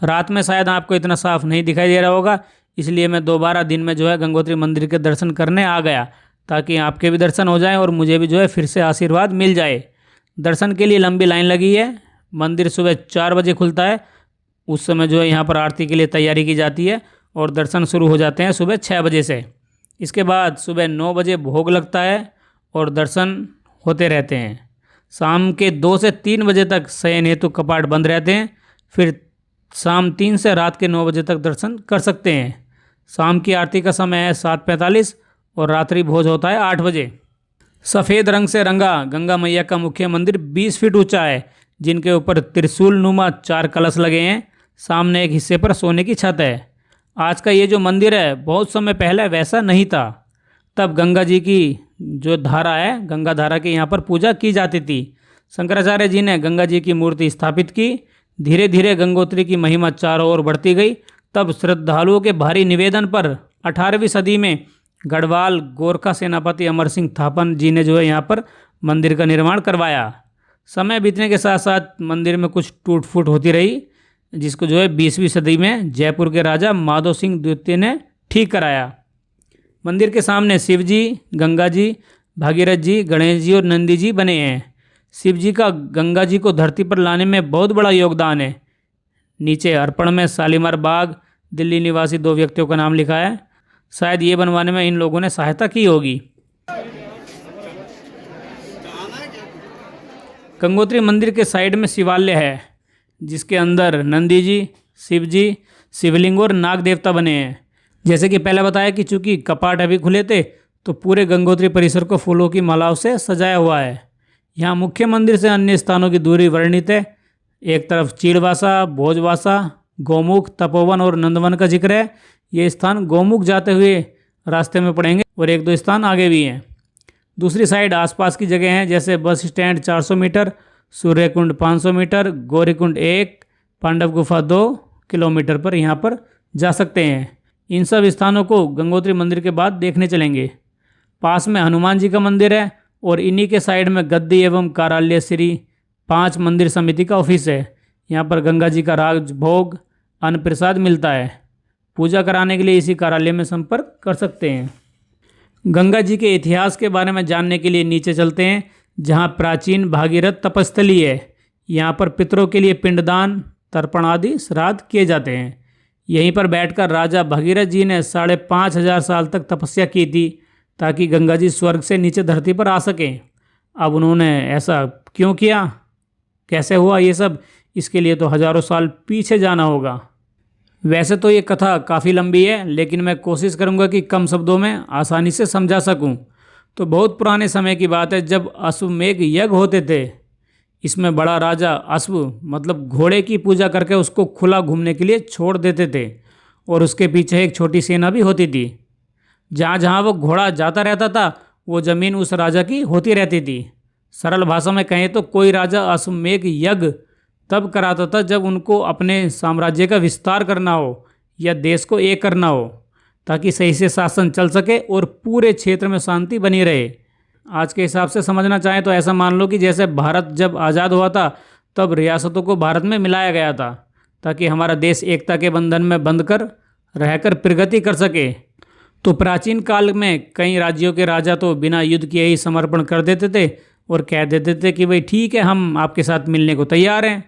रात में शायद आपको इतना साफ नहीं दिखाई दे रहा होगा, इसलिए मैं दोबारा दिन में जो है गंगोत्री मंदिर के दर्शन करने आ गया, ताकि आपके भी दर्शन हो जाएं और मुझे भी जो है फिर से आशीर्वाद मिल जाए। दर्शन के लिए लंबी लाइन लगी है। मंदिर सुबह 4 बजे खुलता है। उस समय जो है यहाँ पर आरती के लिए तैयारी की जाती है और दर्शन शुरू हो जाते हैं सुबह 6 बजे से। इसके बाद सुबह 9 बजे भोग लगता है और दर्शन होते रहते हैं। शाम के 2 से 3 बजे तक शयन हेतु कपाट बंद रहते हैं। फिर शाम 3 से रात के 9 बजे तक दर्शन कर सकते हैं। शाम की आरती का समय है 7:45 और रात्रि भोज होता है 8 बजे। सफ़ेद रंग से रंगा गंगा मैया का मुख्य मंदिर 20 फीट ऊंचा है, जिनके ऊपर त्रिशूल नुमा 4 कलश लगे हैं। सामने एक हिस्से पर सोने की छत है। आज का ये जो मंदिर है बहुत समय पहले वैसा नहीं था। तब गंगा जी की जो धारा है, गंगा धारा की यहाँ पर पूजा की जाती थी। शंकराचार्य जी ने गंगा जी की मूर्ति स्थापित की। धीरे धीरे गंगोत्री की महिमा चारों ओर बढ़ती गई। तब श्रद्धालुओं के भारी निवेदन पर 18वीं सदी में गढ़वाल गोरखा सेनापति अमर सिंह थापन जी ने जो है यहाँ पर मंदिर का निर्माण करवाया। समय बीतने के साथ साथ मंदिर में कुछ टूट फूट होती रही, जिसको जो है 20वीं सदी में जयपुर के राजा माधो सिंह द्वितीय ने ठीक कराया। मंदिर के सामने शिव जी, गंगा जी, भागीरथ जी, गणेश जी और नंदी जी बने हैं। शिव जी का गंगा जी को धरती पर लाने में बहुत बड़ा योगदान है। नीचे अर्पण में शालीमार बाग, दिल्ली निवासी 2 व्यक्तियों का नाम लिखा है। शायद ये बनवाने में इन लोगों ने सहायता की होगी। गंगोत्री मंदिर के साइड में शिवालय है, जिसके अंदर नंदी जी, शिव जी, शिवलिंग और नाग देवता बने हैं। जैसे कि पहले बताया कि चूंकि कपाट अभी खुले थे तो पूरे गंगोत्री परिसर को फूलों की मालाओं से सजाया हुआ है। यहाँ मुख्य मंदिर से अन्य स्थानों की दूरी वर्णित है। एक तरफ चीड़वासा, भोजवासा, गौमुख, तपोवन और नंदवन का जिक्र है। ये स्थान गौमुख जाते हुए रास्ते में पड़ेंगे और 1-2 स्थान आगे भी हैं। दूसरी साइड आसपास की जगह हैं, जैसे bus stand 400 metre, Suryakund 500 metre, Gaurikund 1, Pandav Gufa 2 kilometre पर यहाँ पर जा सकते हैं। इन सब स्थानों को गंगोत्री मंदिर के बाद देखने चलेंगे। पास में हनुमान जी का मंदिर है और इन्हीं के साइड में गद्दी एवं कार्यालय श्री 5 मंदिर समिति का ऑफिस है। यहाँ पर गंगा जी का राजभोग, अन्न प्रसाद मिलता है। पूजा कराने के लिए इसी कार्यालय में संपर्क कर सकते हैं। गंगा जी के इतिहास के बारे में जानने के लिए नीचे चलते हैं, जहाँ प्राचीन भागीरथ तपस्थली है। यहाँ पर पितरों के लिए पिंडदान, तर्पण आदि श्राद्ध किए जाते हैं। यहीं पर बैठकर राजा भगीरथ जी ने 5,500 साल तक तपस्या की थी, ताकि गंगा जी स्वर्ग से नीचे धरती पर आ सकें। अब उन्होंने ऐसा क्यों किया, कैसे हुआ ये सब, इसके लिए तो हज़ारों साल पीछे जाना होगा। वैसे तो ये कथा काफ़ी लंबी है, लेकिन मैं कोशिश करूँगा कि कम शब्दों में आसानी से समझा सकूँ। तो बहुत पुराने समय की बात है, जब अश्वमेघ यज्ञ होते थे। इसमें बड़ा राजा अश्व मतलब घोड़े की पूजा करके उसको खुला घूमने के लिए छोड़ देते थे, और उसके पीछे एक छोटी सेना भी होती थी। जहाँ जहाँ वो घोड़ा जाता रहता था वो ज़मीन उस राजा की होती रहती थी। सरल भाषा में कहें तो कोई राजा अश्वमेघ यज्ञ तब कराता था जब उनको अपने साम्राज्य का विस्तार करना हो या देश को एक करना हो, ताकि सही से शासन चल सके और पूरे क्षेत्र में शांति बनी रहे। आज के हिसाब से समझना चाहें तो ऐसा मान लो कि जैसे भारत जब आज़ाद हुआ था तब रियासतों को भारत में मिलाया गया था, ताकि हमारा देश एकता के बंधन में बंधकर रहकर प्रगति कर सके। तो प्राचीन काल में कई राज्यों के राजा तो बिना युद्ध किए ही समर्पण कर देते थे और कह देते थे कि भाई ठीक है, हम आपके साथ मिलने को तैयार हैं।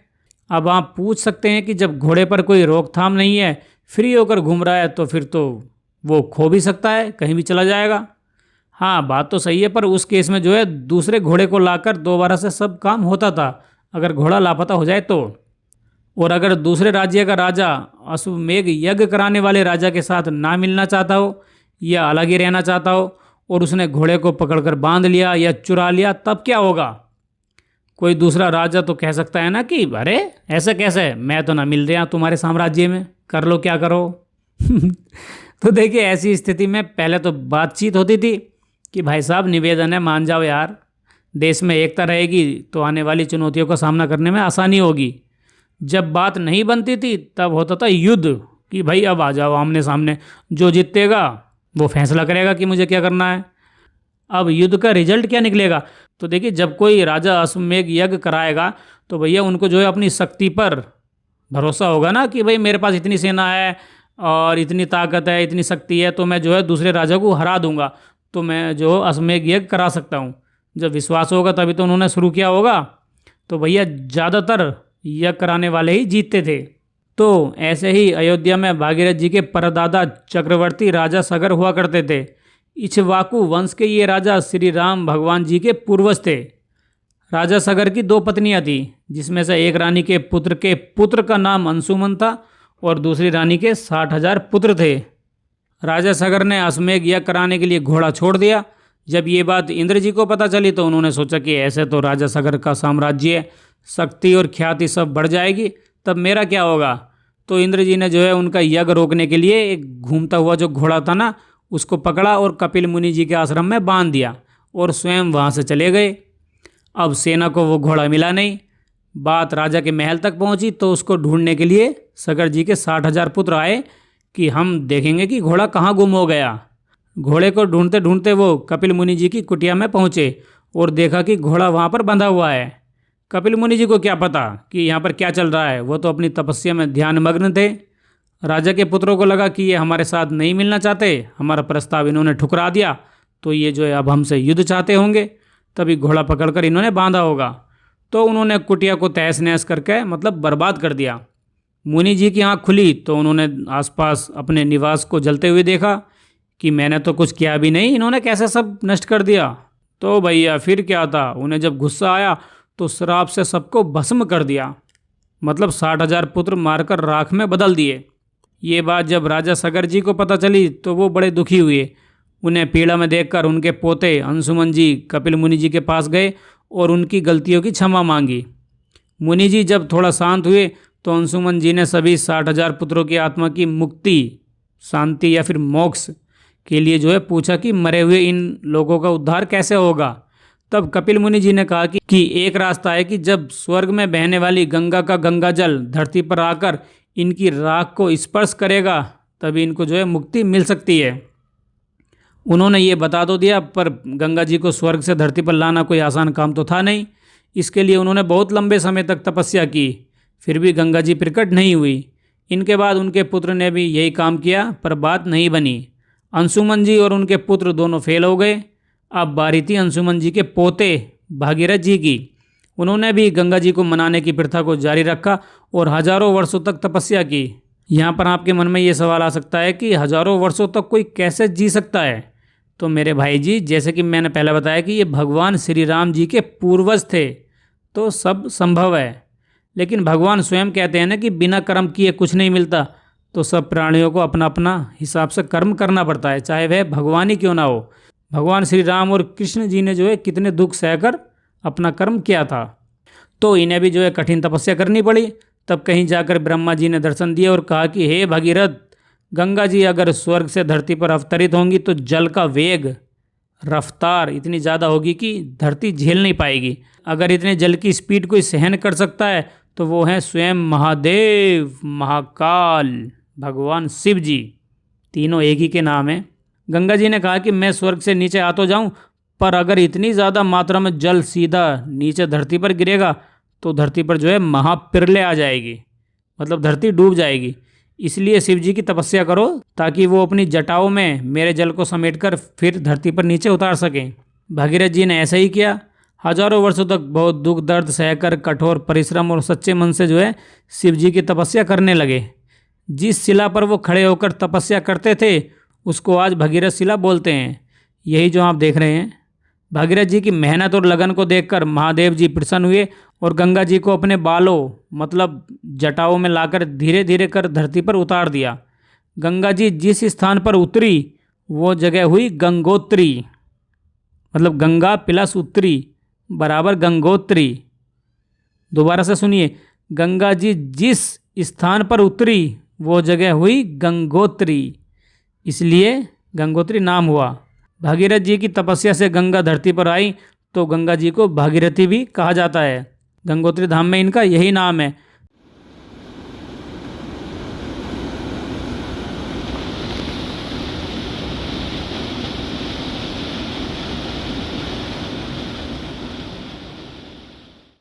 अब आप पूछ सकते हैं कि जब घोड़े पर कोई रोकथाम नहीं है फ्री होकर घूम रहा है तो फिर तो वो खो भी सकता है, कहीं भी चला जाएगा। हाँ बात तो सही है, पर उस केस में जो है दूसरे घोड़े को लाकर दोबारा से सब काम होता था, अगर घोड़ा लापता हो जाए तो। और अगर दूसरे राज्य का राजा अश्वमेध यज्ञ कराने वाले राजा के साथ ना मिलना चाहता हो या अलग ही रहना चाहता हो और उसने घोड़े को पकड़कर बांध लिया या चुरा लिया, तब क्या होगा? कोई दूसरा राजा तो कह सकता है ना कि अरे ऐसा कैसे, मैं तो ना मिल रहा तुम्हारे साम्राज्य में, कर लो क्या करो। तो देखिए ऐसी स्थिति में पहले तो बातचीत होती थी कि भाई साहब निवेदन है, मान जाओ यार, देश में एकता रहेगी तो आने वाली चुनौतियों का सामना करने में आसानी होगी। जब बात नहीं बनती थी तब होता था युद्ध, कि भाई अब आ जाओ आमने सामने, जो जीतेगा वो फैसला करेगा कि मुझे क्या करना है। अब युद्ध का रिजल्ट क्या निकलेगा? तो देखिए जब कोई राजा अश्वमेध यज्ञ कराएगा तो भैया उनको जो है अपनी शक्ति पर भरोसा होगा ना, कि भाई मेरे पास इतनी सेना है और इतनी ताकत है, इतनी शक्ति है, तो मैं जो है दूसरे राजा को हरा दूंगा, तो मैं जो अश्वमेध यज्ञ करा सकता हूँ। जब विश्वास होगा तभी तो उन्होंने शुरू किया होगा। तो भैया ज़्यादातर यज्ञ कराने वाले ही जीतते थे। तो ऐसे ही अयोध्या में भागीरथ जी के परदादा चक्रवर्ती राजा सगर हुआ करते थे। इक्ष्वाकु वंश के ये राजा श्री राम भगवान जी के पूर्वज थे। राजा सगर की दो पत्नियां थीं, जिसमें से एक रानी के पुत्र का नाम अंशुमन था और दूसरी रानी के 60,000 पुत्र थे। राजा सगर ने अश्वमेध यज्ञ कराने के लिए घोड़ा छोड़ दिया। जब ये बात इंद्र जी को पता चली तो उन्होंने सोचा कि ऐसे तो राजा सगर का साम्राज्य, शक्ति और ख्याति सब बढ़ जाएगी, तब मेरा क्या होगा। तो इंद्र जी ने जो है उनका यज्ञ रोकने के लिए एक घूमता हुआ जो घोड़ा था ना, उसको पकड़ा और कपिल मुनि जी के आश्रम में बांध दिया और स्वयं वहाँ से चले गए। अब सेना को वो घोड़ा मिला नहीं। बात राजा के महल तक पहुँची तो उसको ढूंढने के लिए सगर जी के 60,000 पुत्र आए कि हम देखेंगे कि घोड़ा कहाँ गुम हो गया। घोड़े को ढूंढते ढूंढते वो कपिल मुनि जी की कुटिया में पहुँचे और देखा कि घोड़ा वहाँ पर बंधा हुआ है। कपिल मुनि जी को क्या पता कि यहाँ पर क्या चल रहा है, वो तो अपनी तपस्या में ध्यानमग्न थे। राजा के पुत्रों को लगा कि ये हमारे साथ नहीं मिलना चाहते, हमारा प्रस्ताव इन्होंने ठुकरा दिया, तो ये जो है अब हमसे युद्ध चाहते होंगे, तभी घोड़ा पकड़कर इन्होंने बांधा होगा। तो उन्होंने कुटिया को तहस नहस करके मतलब बर्बाद कर दिया। मुनि जी की आँख खुली तो उन्होंने आसपास अपने निवास को जलते हुए देखा कि मैंने तो कुछ किया भी नहीं, इन्होंने कैसे सब नष्ट कर दिया। तो भैया फिर क्या था, उन्हें जब गुस्सा आया तो श्राप से सबको भस्म कर दिया, मतलब 60,000 पुत्र मारकर राख में बदल दिए। ये बात जब राजा सगर जी को पता चली तो वो बड़े दुखी हुए। उन्हें पीड़ा में देखकर उनके पोते अंशुमन जी कपिल मुनि जी के पास गए और उनकी गलतियों की क्षमा मांगी। मुनि जी जब थोड़ा शांत हुए तो अंशुमन जी ने सभी 60,000 पुत्रों की आत्मा की मुक्ति, शांति या फिर मोक्ष के लिए जो है पूछा कि मरे हुए इन लोगों का उद्धार कैसे होगा। तब कपिल मुनि जी ने कहा कि एक रास्ता है कि जब स्वर्ग में बहने वाली गंगा का गंगा जल धरती पर आकर इनकी राख को स्पर्श करेगा, तभी इनको जो है मुक्ति मिल सकती है। उन्होंने ये बता तो दिया, पर गंगा जी को स्वर्ग से धरती पर लाना कोई आसान काम तो था नहीं। इसके लिए उन्होंने बहुत लंबे समय तक तपस्या की, फिर भी गंगा जी प्रकट नहीं हुई। इनके बाद उनके पुत्र ने भी यही काम किया, पर बात नहीं बनी। अंशुमन जी और उनके पुत्र दोनों फेल हो गए। अब बारी थी अंशुमन जी के पोते भागीरथ जी की। उन्होंने भी गंगा जी को मनाने की प्रथा को जारी रखा और हजारों वर्षों तक तपस्या की। यहाँ पर आपके मन में ये सवाल आ सकता है कि हजारों वर्षों तक कोई कैसे जी सकता है। तो मेरे भाई जी, जैसे कि मैंने पहले बताया कि ये भगवान श्री राम जी के पूर्वज थे, तो सब संभव है। लेकिन भगवान स्वयं कहते हैं ना कि बिना कर्म किए कुछ नहीं मिलता, तो सब प्राणियों को अपना अपना हिसाब से कर्म करना पड़ता है, चाहे वह भगवान ही क्यों ना हो। भगवान श्री राम और कृष्ण जी ने जो है कितने दुख सहकर अपना कर्म किया था, तो इन्हें भी जो है कठिन तपस्या करनी पड़ी। तब कहीं जाकर ब्रह्मा जी ने दर्शन दिए और कहा कि हे भगीरथ, गंगा जी अगर स्वर्ग से धरती पर अवतरित होंगी तो जल का वेग, रफ्तार इतनी ज़्यादा होगी कि धरती झेल नहीं पाएगी। अगर इतने जल की स्पीड कोई सहन कर सकता है तो वो हैं स्वयं महादेव, महाकाल, भगवान शिव जी, तीनों एक ही के नाम हैं। गंगा जी ने कहा कि मैं स्वर्ग से नीचे आ तो जाऊं, पर अगर इतनी ज़्यादा मात्रा में जल सीधा नीचे धरती पर गिरेगा तो धरती पर जो है महाप्रलय आ जाएगी, मतलब धरती डूब जाएगी। इसलिए शिव जी की तपस्या करो ताकि वो अपनी जटाओं में मेरे जल को समेटकर फिर धरती पर नीचे उतार सकें। भागीरथ जी ने ऐसा ही किया। हजारों वर्षों तक बहुत दुख दर्द सहकर कठोर परिश्रम और सच्चे मन से जो है शिव जी की तपस्या करने लगे। जिस शिला पर वो खड़े होकर तपस्या करते थे उसको आज भगीरथ शिला बोलते हैं। यही जो आप देख रहे हैं। भागीरथ जी की मेहनत और लगन को देखकर महादेव जी प्रसन्न हुए और गंगा जी को अपने बालों मतलब जटाओं में लाकर धीरे धीरे कर धरती पर उतार दिया। गंगा जी जिस स्थान पर उतरी वो जगह हुई गंगोत्री, मतलब गंगा प्लस उत्तरी बराबर गंगोत्री। दोबारा से सुनिए, गंगा जी जिस स्थान पर उतरी वो जगह हुई गंगोत्री, इसलिए गंगोत्री नाम हुआ। भागीरथ जी की तपस्या से गंगा धरती पर आई तो गंगा जी को भागीरथी भी कहा जाता है। गंगोत्री धाम में इनका यही नाम है।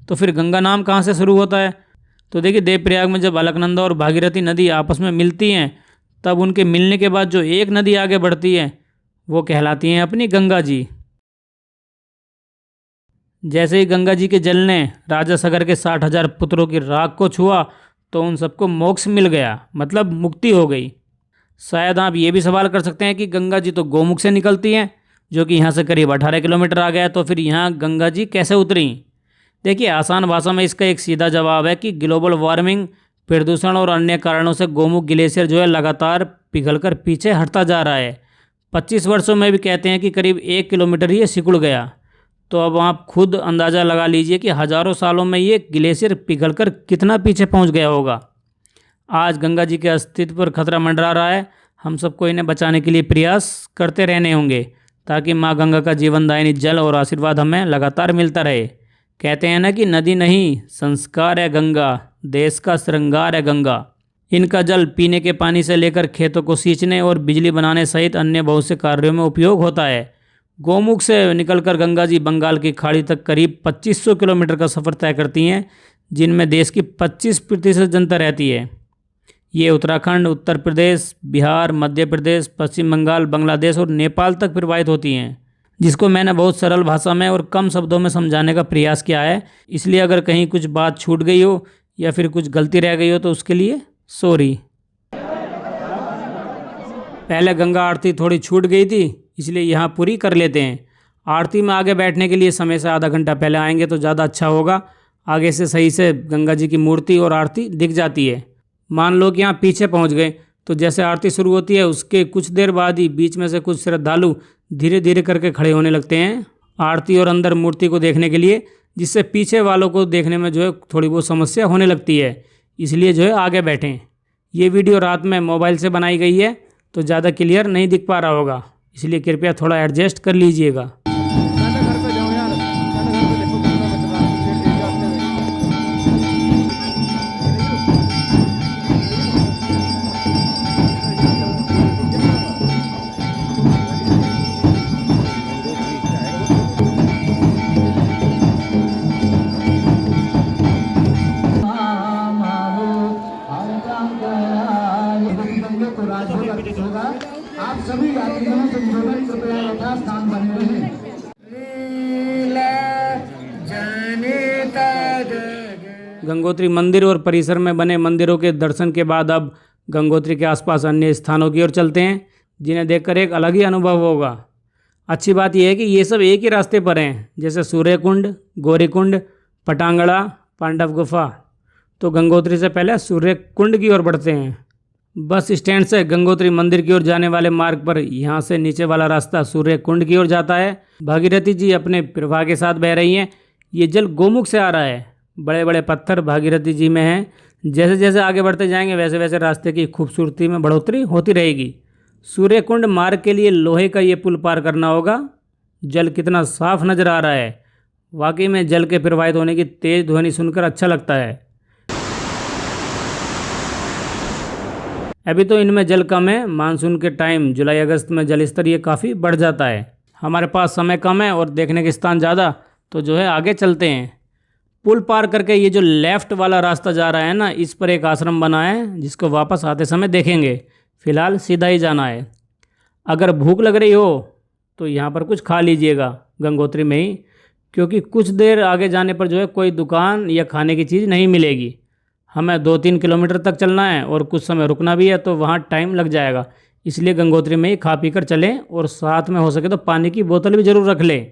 तो फिर गंगा नाम कहाँ से शुरू होता है? तो देखिए, देवप्रयाग में जब अलकनंदा और भागीरथी नदी आपस में मिलती हैं तब उनके मिलने के बाद जो एक नदी आगे बढ़ती है वो कहलाती हैं अपनी गंगा जी। जैसे ही गंगा जी के जल ने राजा सगर के 60,000 पुत्रों की राख को छुआ तो उन सबको मोक्ष मिल गया, मतलब मुक्ति हो गई। शायद आप ये भी सवाल कर सकते हैं कि गंगा जी तो गोमुख से निकलती हैं जो कि यहाँ से करीब 18 किलोमीटर आ गया, तो फिर यहाँ गंगा जी कैसे उतरी? देखिए, आसान भाषा में इसका एक सीधा जवाब है कि ग्लोबल वार्मिंग, प्रदूषण और अन्य कारणों से गोमुख ग्लेशियर जो है लगातार पिघलकर पीछे हटता जा रहा है। 25 वर्षों में भी कहते हैं कि करीब 1 किलोमीटर ये सिकुड़ गया। तो अब आप खुद अंदाज़ा लगा लीजिए कि हज़ारों सालों में ये ग्लेशियर पिघलकर कितना पीछे पहुंच गया होगा। आज गंगा जी के अस्तित्व पर खतरा मंडरा रहा है। हम सबको इन्हें बचाने के लिए प्रयास करते रहने होंगे ताकि माँ गंगा का जीवनदायिनी जल और आशीर्वाद हमें लगातार मिलता रहे। कहते हैं ना कि नदी नहीं संस्कार है गंगा, देश का श्रृंगार है गंगा। इनका जल पीने के पानी से लेकर खेतों को सींचने और बिजली बनाने सहित अन्य बहुत से कार्यों में उपयोग होता है। गोमुख से निकलकर गंगा जी बंगाल की खाड़ी तक करीब 2500 किलोमीटर का सफ़र तय करती हैं, जिनमें देश की 25% जनता रहती है। ये उत्तराखंड, उत्तर प्रदेश, बिहार, मध्य प्रदेश, पश्चिम बंगाल, बांग्लादेश और नेपाल तक प्रवाहित होती हैं, जिसको मैंने बहुत सरल भाषा में और कम शब्दों में समझाने का प्रयास किया है। इसलिए अगर कहीं कुछ बात छूट गई हो या फिर कुछ गलती रह गई हो तो उसके लिए सॉरी। पहले गंगा आरती थोड़ी छूट गई थी, इसलिए यहाँ पूरी कर लेते हैं। आरती में आगे बैठने के लिए समय से आधा घंटा पहले आएंगे तो ज़्यादा अच्छा होगा। आगे से सही से गंगा जी की मूर्ति और आरती दिख जाती है। मान लो कि यहाँ पीछे पहुँच गए तो जैसे आरती शुरू होती है उसके कुछ देर बाद ही बीच में से कुछ श्रद्धालु धीरे धीरे करके खड़े होने लगते हैं आरती और अंदर मूर्ति को देखने के लिए, जिससे पीछे वालों को देखने में जो है थोड़ी बहुत समस्या होने लगती है। इसलिए जो है आगे बैठें। ये वीडियो रात में मोबाइल से बनाई गई है तो ज़्यादा क्लियर नहीं दिख पा रहा होगा, इसलिए कृपया थोड़ा एडजस्ट कर लीजिएगा। आप सभी यात्रियों से निवेदन कृपया यथास्थान बने रहें। गंगोत्री मंदिर और परिसर में बने मंदिरों के दर्शन के बाद अब गंगोत्री के आसपास अन्य स्थानों की ओर चलते हैं, जिन्हें देखकर एक अलग ही अनुभव होगा। अच्छी बात यह है कि ये सब एक ही रास्ते पर हैं, जैसे सूर्यकुंड, गौरीकुंड, पटांगड़ा, पांडव गुफा। तो गंगोत्री से पहले सूर्यकुंड की ओर बढ़ते हैं। बस स्टैंड से गंगोत्री मंदिर की ओर जाने वाले मार्ग पर यहाँ से नीचे वाला रास्ता सूर्यकुंड की ओर जाता है। भागीरथी जी अपने प्रवाह के साथ बह रही हैं। ये जल गोमुख से आ रहा है। बड़े बड़े पत्थर भागीरथी जी में हैं। जैसे जैसे आगे बढ़ते जाएंगे वैसे वैसे रास्ते की खूबसूरती में बढ़ोतरी होती रहेगी। सूर्यकुंड मार्ग के लिए लोहे का ये पुल पार करना होगा। जल कितना साफ नज़र आ रहा है। वाकई में जल के प्रवाहित होने की तेज़ ध्वनि सुनकर अच्छा लगता है। अभी तो इनमें जल कम है। मानसून के टाइम जुलाई अगस्त में जल स्तर ये काफ़ी बढ़ जाता है। हमारे पास समय कम है और देखने के स्थान ज़्यादा, तो जो है आगे चलते हैं। पुल पार करके ये जो लेफ़्ट वाला रास्ता जा रहा है ना, इस पर एक आश्रम बना है जिसको वापस आते समय देखेंगे। फ़िलहाल सीधा ही जाना है। अगर भूख लग रही हो तो यहाँ पर कुछ खा लीजिएगा गंगोत्री में ही, क्योंकि कुछ देर आगे जाने पर जो है कोई दुकान या खाने की चीज़ नहीं मिलेगी। हमें 2-3 किलोमीटर तक चलना है और कुछ समय रुकना भी है, तो वहाँ टाइम लग जाएगा। इसलिए गंगोत्री में ही खा पी कर चलें और साथ में हो सके तो पानी की बोतल भी ज़रूर रख लें।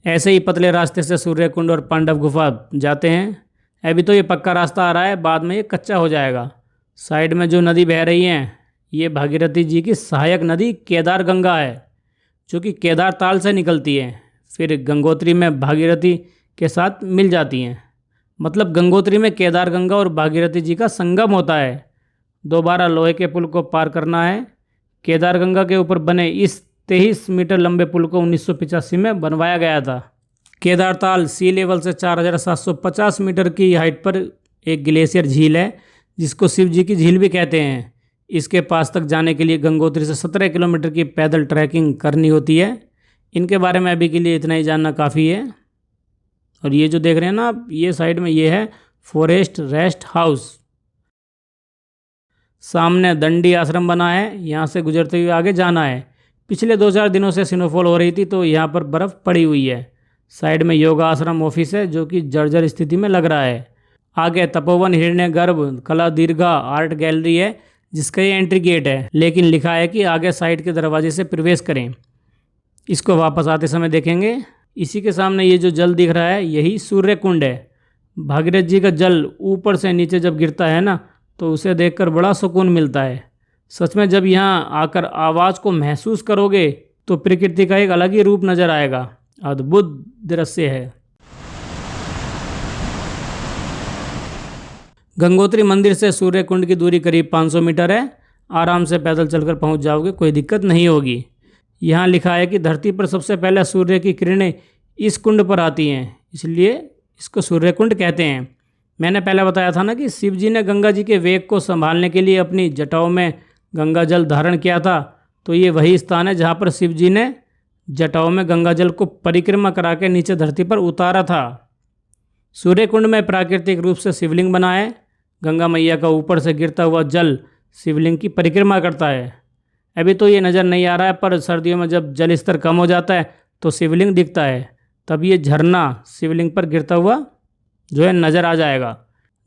ऐसे ही पतले रास्ते से सूर्यकुंड और पांडव गुफा जाते हैं। अभी तो ये पक्का रास्ता आ रहा है, बाद में ये कच्चा हो जाएगा। साइड में जो नदी बह रही है, ये भागीरथी जी की सहायक नदी केदार गंगा है, जो कि केदार ताल से निकलती है, फिर गंगोत्री में भागीरथी के साथ मिल जाती हैं। मतलब गंगोत्री में केदार गंगा और भागीरथी जी का संगम होता है। दोबारा लोहे के पुल को पार करना है। केदार गंगा के ऊपर बने इस 23 मीटर लंबे पुल को 1985 में बनवाया गया था। केदार ताल सी लेवल से 4750 मीटर की हाइट पर एक ग्लेशियर झील है, जिसको शिव जी की झील भी कहते हैं। इसके पास तक जाने के लिए गंगोत्री से 17 किलोमीटर की पैदल ट्रैकिंग करनी होती है। इनके बारे में अभी के लिए इतना ही जानना काफ़ी है। और ये जो देख रहे हैं ना आप, ये साइड में ये है फॉरेस्ट रेस्ट हाउस। सामने दंडी आश्रम बना है, यहाँ से गुजरते हुए आगे जाना है। पिछले 2-4 दिनों से स्नोफॉल हो रही थी, तो यहाँ पर बर्फ़ पड़ी हुई है। साइड में योगा आश्रम ऑफिस है, जो कि जर्जर स्थिति में लग रहा है। आगे तपोवन, हिरण्य गर्भ, कला दीर्घा आर्ट गैलरी है, जिसका ये एंट्री गेट है, लेकिन लिखा है कि आगे साइड के दरवाजे से प्रवेश करें। इसको वापस आते समय देखेंगे। इसी के सामने ये जो जल दिख रहा है, यही सूर्य कुंड है। भागीरथ जी का जल ऊपर से नीचे जब गिरता है ना, तो उसे देखकर बड़ा सुकून मिलता है। सच में जब यहाँ आकर आवाज़ को महसूस करोगे तो प्रकृति का एक अलग ही रूप नज़र आएगा। अद्भुत दृश्य है। गंगोत्री मंदिर से सूर्य कुंड की दूरी करीब 500 मीटर है। आराम से पैदल चलकर पहुँच जाओगे, कोई दिक्कत नहीं होगी। यहाँ लिखा है कि धरती पर सबसे पहले सूर्य की किरणें इस कुंड पर आती हैं, इसलिए इसको सूर्य कुंड कहते हैं। मैंने पहले बताया था ना कि शिव जी ने गंगा जी के वेग को संभालने के लिए अपनी जटाओं में गंगा जल धारण किया था। तो ये वही स्थान है जहाँ पर शिव जी ने जटाओं में गंगा जल को परिक्रमा करा के नीचे धरती पर उतारा था। सूर्य कुंड में प्राकृतिक रूप से शिवलिंग बना है। गंगा मैया का ऊपर से गिरता हुआ जल शिवलिंग की परिक्रमा करता है। अभी तो ये नज़र नहीं आ रहा है, पर सर्दियों में जब जल स्तर कम हो जाता है तो शिवलिंग दिखता है, तब ये झरना शिवलिंग पर गिरता हुआ जो है नज़र आ जाएगा।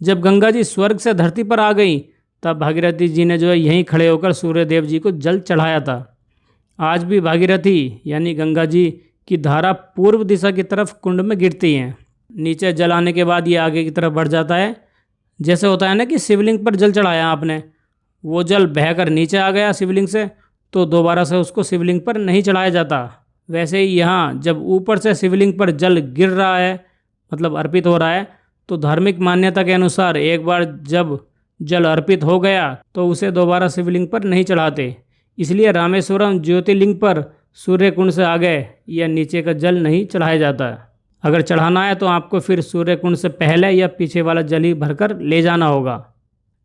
जब गंगा जी स्वर्ग से धरती पर आ गई, तब भागीरथी जी ने जो है यहीं खड़े होकर सूर्य देव जी को जल चढ़ाया था। आज भी भागीरथी यानी गंगा जी की धारा पूर्व दिशा की तरफ कुंड में गिरती हैं। नीचे जल आने के बाद ये आगे की तरफ बढ़ जाता है। जैसे होता है ना कि शिवलिंग पर जल चढ़ाया आपने, वो जल बहकर नीचे आ गया शिवलिंग से, तो दोबारा से उसको शिवलिंग पर नहीं चढ़ाया जाता। वैसे ही यहाँ जब ऊपर से शिवलिंग पर जल गिर रहा है, मतलब अर्पित हो रहा है, तो धार्मिक मान्यता के अनुसार एक बार जब जल अर्पित हो गया तो उसे दोबारा शिवलिंग पर नहीं चढ़ाते। इसलिए रामेश्वरम ज्योतिर्लिंग पर सूर्य कुंड से आगे या नीचे का जल नहीं चढ़ाया जाता। अगर चढ़ाना है तो आपको फिर सूर्य कुंड से पहले या पीछे वाला जल ही भरकर ले जाना होगा।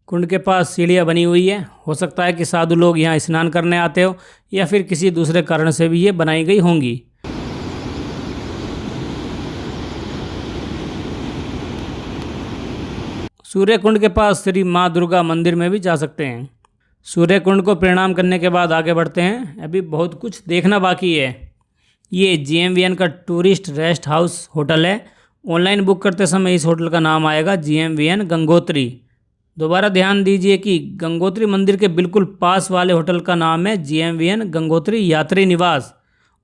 कुंड के पास सीढ़ियाँ बनी हुई है। हो सकता है कि साधु लोग यहाँ स्नान करने आते हो, या फिर किसी दूसरे कारण से भी ये बनाई गई होंगी। सूर्य कुंड के पास श्री माँ दुर्गा मंदिर में भी जा सकते हैं। सूर्य कुंड को प्रणाम करने के बाद आगे बढ़ते हैं। अभी बहुत कुछ देखना बाकी है। ये GMVN का टूरिस्ट रेस्ट हाउस होटल है। ऑनलाइन बुक करते समय इस होटल का नाम आएगा GMVN गंगोत्री। दोबारा ध्यान दीजिए कि गंगोत्री मंदिर के बिल्कुल पास वाले होटल का नाम है GMVN गंगोत्री यात्री निवास,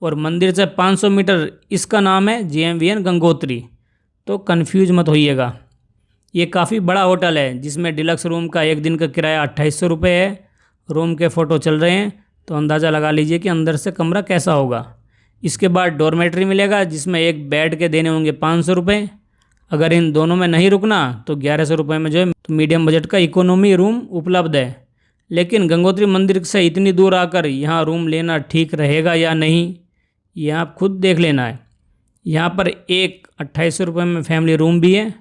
और मंदिर से 500 मीटर इसका नाम है GMVN गंगोत्री। तो कन्फ्यूज मत होइएगा। ये काफ़ी बड़ा होटल है, जिसमें डिलक्स रूम का एक दिन का किराया 2800 रुपये है। रूम के फ़ोटो चल रहे हैं, तो अंदाज़ा लगा लीजिए कि अंदर से कमरा कैसा होगा। इसके बाद डॉर्मेट्री मिलेगा, जिसमें एक बेड के देने होंगे 500 रुपये। अगर इन दोनों में नहीं रुकना तो 1100 रुपये में जो है तो मीडियम बजट का इकोनॉमी रूम उपलब्ध है। लेकिन गंगोत्री मंदिर से इतनी दूर आकर यहाँ रूम लेना ठीक रहेगा या नहीं, ये आप खुद देख लेना है। यहाँ पर एक 2800 रुपये में फैमिली रूम भी है।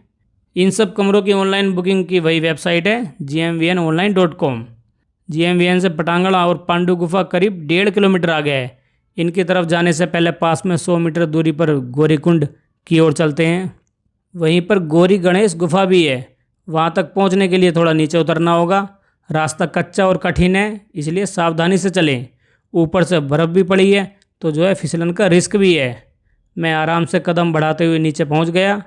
इन सब कमरों की ऑनलाइन बुकिंग की वही वेबसाइट है gmvnonline.com। GMVN से पटांगड़ा और पांडु गुफा करीब 1.5 किलोमीटर आगे है। इनकी तरफ जाने से पहले पास में 100 मीटर दूरी पर गौरीकुंड की ओर चलते हैं। वहीं पर गौरी गणेश गुफा भी है। वहाँ तक पहुँचने के लिए थोड़ा नीचे उतरना होगा। रास्ता कच्चा और कठिन है, इसलिए सावधानी से चलें। ऊपर से बर्फ़ भी पड़ी है, तो जो है फिसलन का रिस्क भी है। मैं आराम से कदम बढ़ाते हुए नीचे पहुँच गया।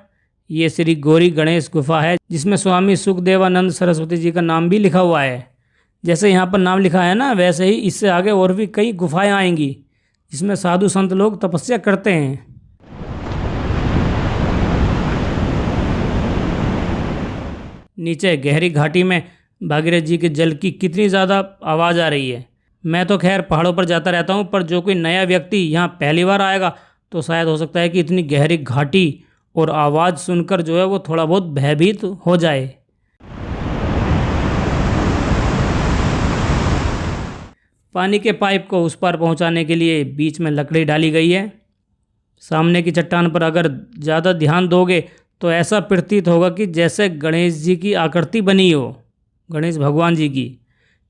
ये श्री गौरी गणेश गुफा है, जिसमें स्वामी सुखदेवानंद सरस्वती जी का नाम भी लिखा हुआ है। जैसे यहाँ पर नाम लिखा है ना, वैसे ही इससे आगे और भी कई गुफाएं आएंगी जिसमें साधु संत लोग तपस्या करते हैं। नीचे गहरी घाटी में भागीरथ जी के जल की कितनी ज़्यादा आवाज़ आ रही है। मैं तो खैर पहाड़ों पर जाता रहता हूँ, पर जो कोई नया व्यक्ति यहाँ पहली बार आएगा तो शायद हो सकता है कि इतनी गहरी घाटी और आवाज़ सुनकर जो है वो थोड़ा बहुत भयभीत हो जाए। पानी के पाइप को उस पार पहुँचाने के लिए बीच में लकड़ी डाली गई है। सामने की चट्टान पर अगर ज़्यादा ध्यान दोगे तो ऐसा प्रतीत होगा कि जैसे गणेश जी की आकृति बनी हो, गणेश भगवान जी की।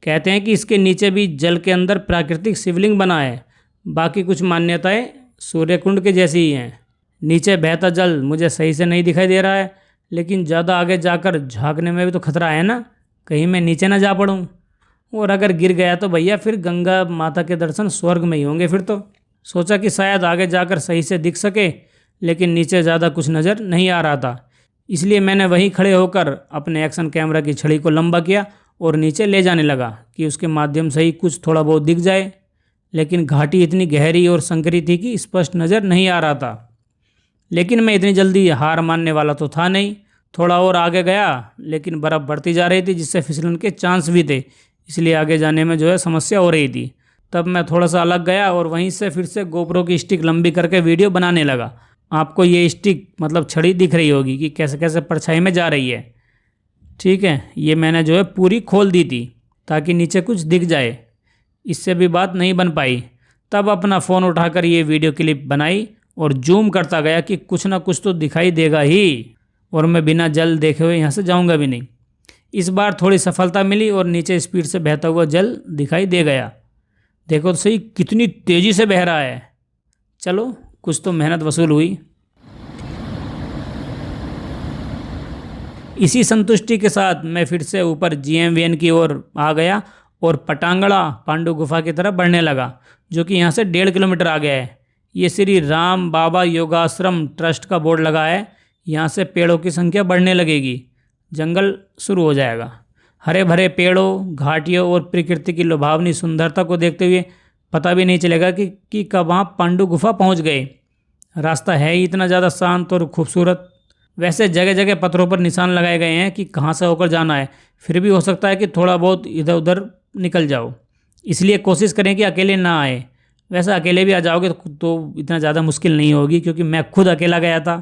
कहते हैं कि इसके नीचे भी जल के अंदर प्राकृतिक शिवलिंग बना है। बाकी कुछ मान्यताएं सूर्य कुंड के जैसी ही हैं। नीचे बहता जल मुझे सही से नहीं दिखाई दे रहा है, लेकिन ज़्यादा आगे जाकर झांकने में भी तो खतरा है ना, कहीं मैं नीचे ना जा पड़ूं। और अगर गिर गया तो भैया फिर गंगा माता के दर्शन स्वर्ग में ही होंगे। फिर तो सोचा कि शायद आगे जाकर सही से दिख सके, लेकिन नीचे ज़्यादा कुछ नज़र नहीं आ रहा था। इसलिए मैंने वहीं खड़े होकर अपने एक्शन कैमरा की छड़ी को लंबा किया और नीचे ले जाने लगा कि उसके माध्यम से ही कुछ थोड़ा बहुत दिख जाए। लेकिन घाटी इतनी गहरी और संकरी थी कि स्पष्ट नज़र नहीं आ रहा था। लेकिन मैं इतनी जल्दी हार मानने वाला तो था नहीं। थोड़ा और आगे गया, लेकिन बर्फ़ बढ़ती जा रही थी जिससे फिसलन के चांस भी थे, इसलिए आगे जाने में जो है समस्या हो रही थी। तब मैं थोड़ा सा अलग गया और वहीं से फिर से गोप्रो की स्टिक लंबी करके वीडियो बनाने लगा। आपको ये स्टिक मतलब छड़ी दिख रही होगी कि कैसे कैसे परछाई में जा रही है। ठीक है, ये मैंने जो है पूरी खोल दी थी ताकि नीचे कुछ दिख जाए। इससे भी बात नहीं बन पाई। तब अपना फ़ोन उठाकर ये वीडियो क्लिप बनाई और जूम करता गया कि कुछ ना कुछ तो दिखाई देगा ही, और मैं बिना जल देखे हुए यहाँ से जाऊँगा भी नहीं। इस बार थोड़ी सफलता मिली और नीचे स्पीड से बहता हुआ जल दिखाई दे गया। देखो तो सही कितनी तेज़ी से बह रहा है। चलो, कुछ तो मेहनत वसूल हुई। इसी संतुष्टि के साथ मैं फिर से ऊपर GMVN की ओर आ गया और पटांगड़ा पांडु गुफा की तरफ बढ़ने लगा, जो कि यहाँ से 1.5 किलोमीटर आ गया है। ये श्री राम बाबा योगाश्रम ट्रस्ट का बोर्ड लगा है। यहाँ से पेड़ों की संख्या बढ़ने लगेगी, जंगल शुरू हो जाएगा। हरे भरे पेड़ों, घाटियों और प्रकृति की लुभावनी सुंदरता को देखते हुए पता भी नहीं चलेगा कि कब वहाँ पांडु गुफा पहुँच गए। रास्ता है ही इतना ज़्यादा शांत और खूबसूरत। वैसे जगह जगह पत्थरों पर निशान लगाए गए हैं कि कहाँ से होकर जाना है, फिर भी हो सकता है कि थोड़ा बहुत इधर उधर निकल जाओ, इसलिए कोशिश करें कि अकेले ना आए। वैसे अकेले भी आ जाओगे तो इतना ज़्यादा मुश्किल नहीं होगी, क्योंकि मैं खुद अकेला गया था।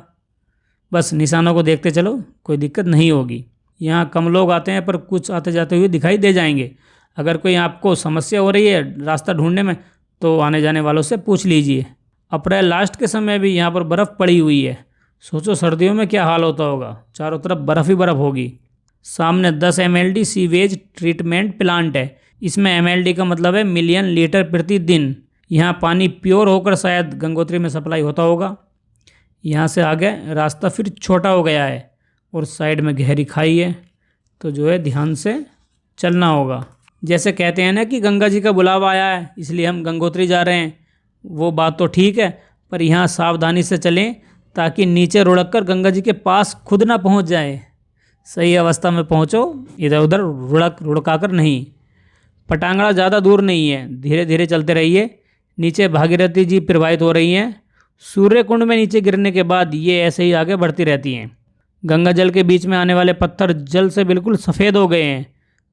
बस निशानों को देखते चलो, कोई दिक्कत नहीं होगी। यहाँ कम लोग आते हैं, पर कुछ आते जाते हुए दिखाई दे जाएंगे। अगर कोई आपको समस्या हो रही है रास्ता ढूंढने में, तो आने जाने वालों से पूछ लीजिए। अप्रैल लास्ट के समय भी यहाँ पर बर्फ़ पड़ी हुई है। सोचो सर्दियों में क्या हाल होता होगा, चारों तरफ बर्फ़ ही बर्फ़ होगी। सामने 10 MLD सीवेज ट्रीटमेंट प्लांट है। इसमें MLD का मतलब है मिलियन लीटर प्रतिदिन। यहाँ पानी प्योर होकर शायद गंगोत्री में सप्लाई होता होगा। यहाँ से आगे रास्ता फिर छोटा हो गया है और साइड में गहरी खाई है, तो जो है ध्यान से चलना होगा। जैसे कहते हैं ना कि गंगा जी का बुलावा आया है इसलिए हम गंगोत्री जा रहे हैं, वो बात तो ठीक है, पर यहाँ सावधानी से चलें ताकि नीचे रुढ़क कर गंगा जी के पास खुद ना पहुँच जाए। सही अवस्था में पहुँचो, इधर उधर रुड़का कर नहीं। पटांगड़ा ज़्यादा दूर नहीं है, धीरे धीरे चलते रहिए। नीचे भागीरथी जी प्रवाहित हो रही हैं। सूर्य कुंड में नीचे गिरने के बाद ये ऐसे ही आगे बढ़ती रहती हैं। गंगा जल के बीच में आने वाले पत्थर जल से बिल्कुल सफ़ेद हो गए हैं।